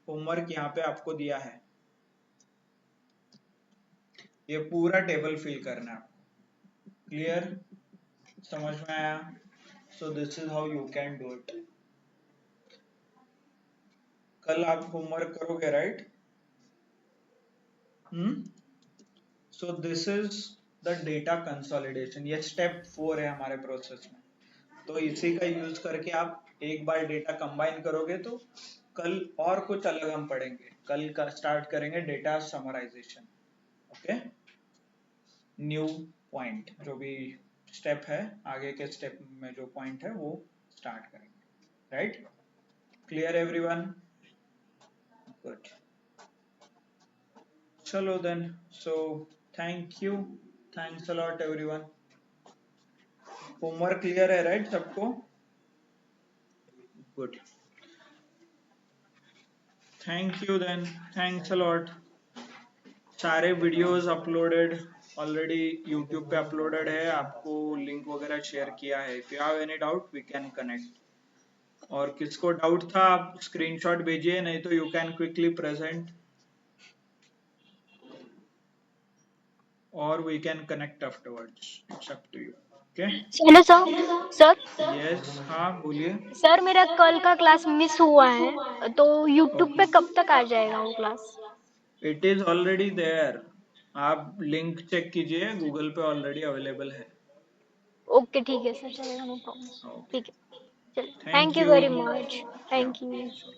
होमवर्क यहाँ पे आपको दिया है, ये पूरा टेबल फिल करना है आपको। क्लियर, समझ में आया? सो this is how you can do it. कल आप होमवर्क करोगे, right? So this is the data consolidation, ये स्टेप 4 है हमारे प्रोसेस में। तो इसी का यूज करके आप एक बार डेटा कंबाइन करोगे तो कल और कुछ अलग हम पढ़ेंगे। कल का स्टार्ट करेंगे data summarization, okay, new point, जो भी स्टेप है आगे के स्टेप में जो पॉइंट है वो स्टार्ट करेंगे, राइट। Clear everyone? गुड, चलो then, so thank you, thanks a lot everyone. Homework clear है, राइट, सबको? Good, thank you then, thanks a lot. सारे वीडियोस अपलोडेड ऑलरेडी यूट्यूब पे अपलोडेड है, आपको लिंक वगैरह शेयर किया है। If you have any doubt we can connect. और किसको डाउट था आप स्क्रीनशॉट भेजिए, नहीं तो यू कैन क्विकली प्रेजेंट और we can connect afterwards, it's up to you. Okay, hello sir. Sir yes, हाँ बोलिए। सर मेरा कल का क्लास मिस हुआ है, तो यूट्यूब पे कब तक आ जाएगा वो class? It is already there, आप लिंक चेक कीजिए, गूगल पे ऑलरेडी अवेलेबल है। ओके ठीक है सर, चलेगा, नो प्रॉब्लम। ओके, ठीक है, चलिए, thank thank you you, very much, thank you. चलो।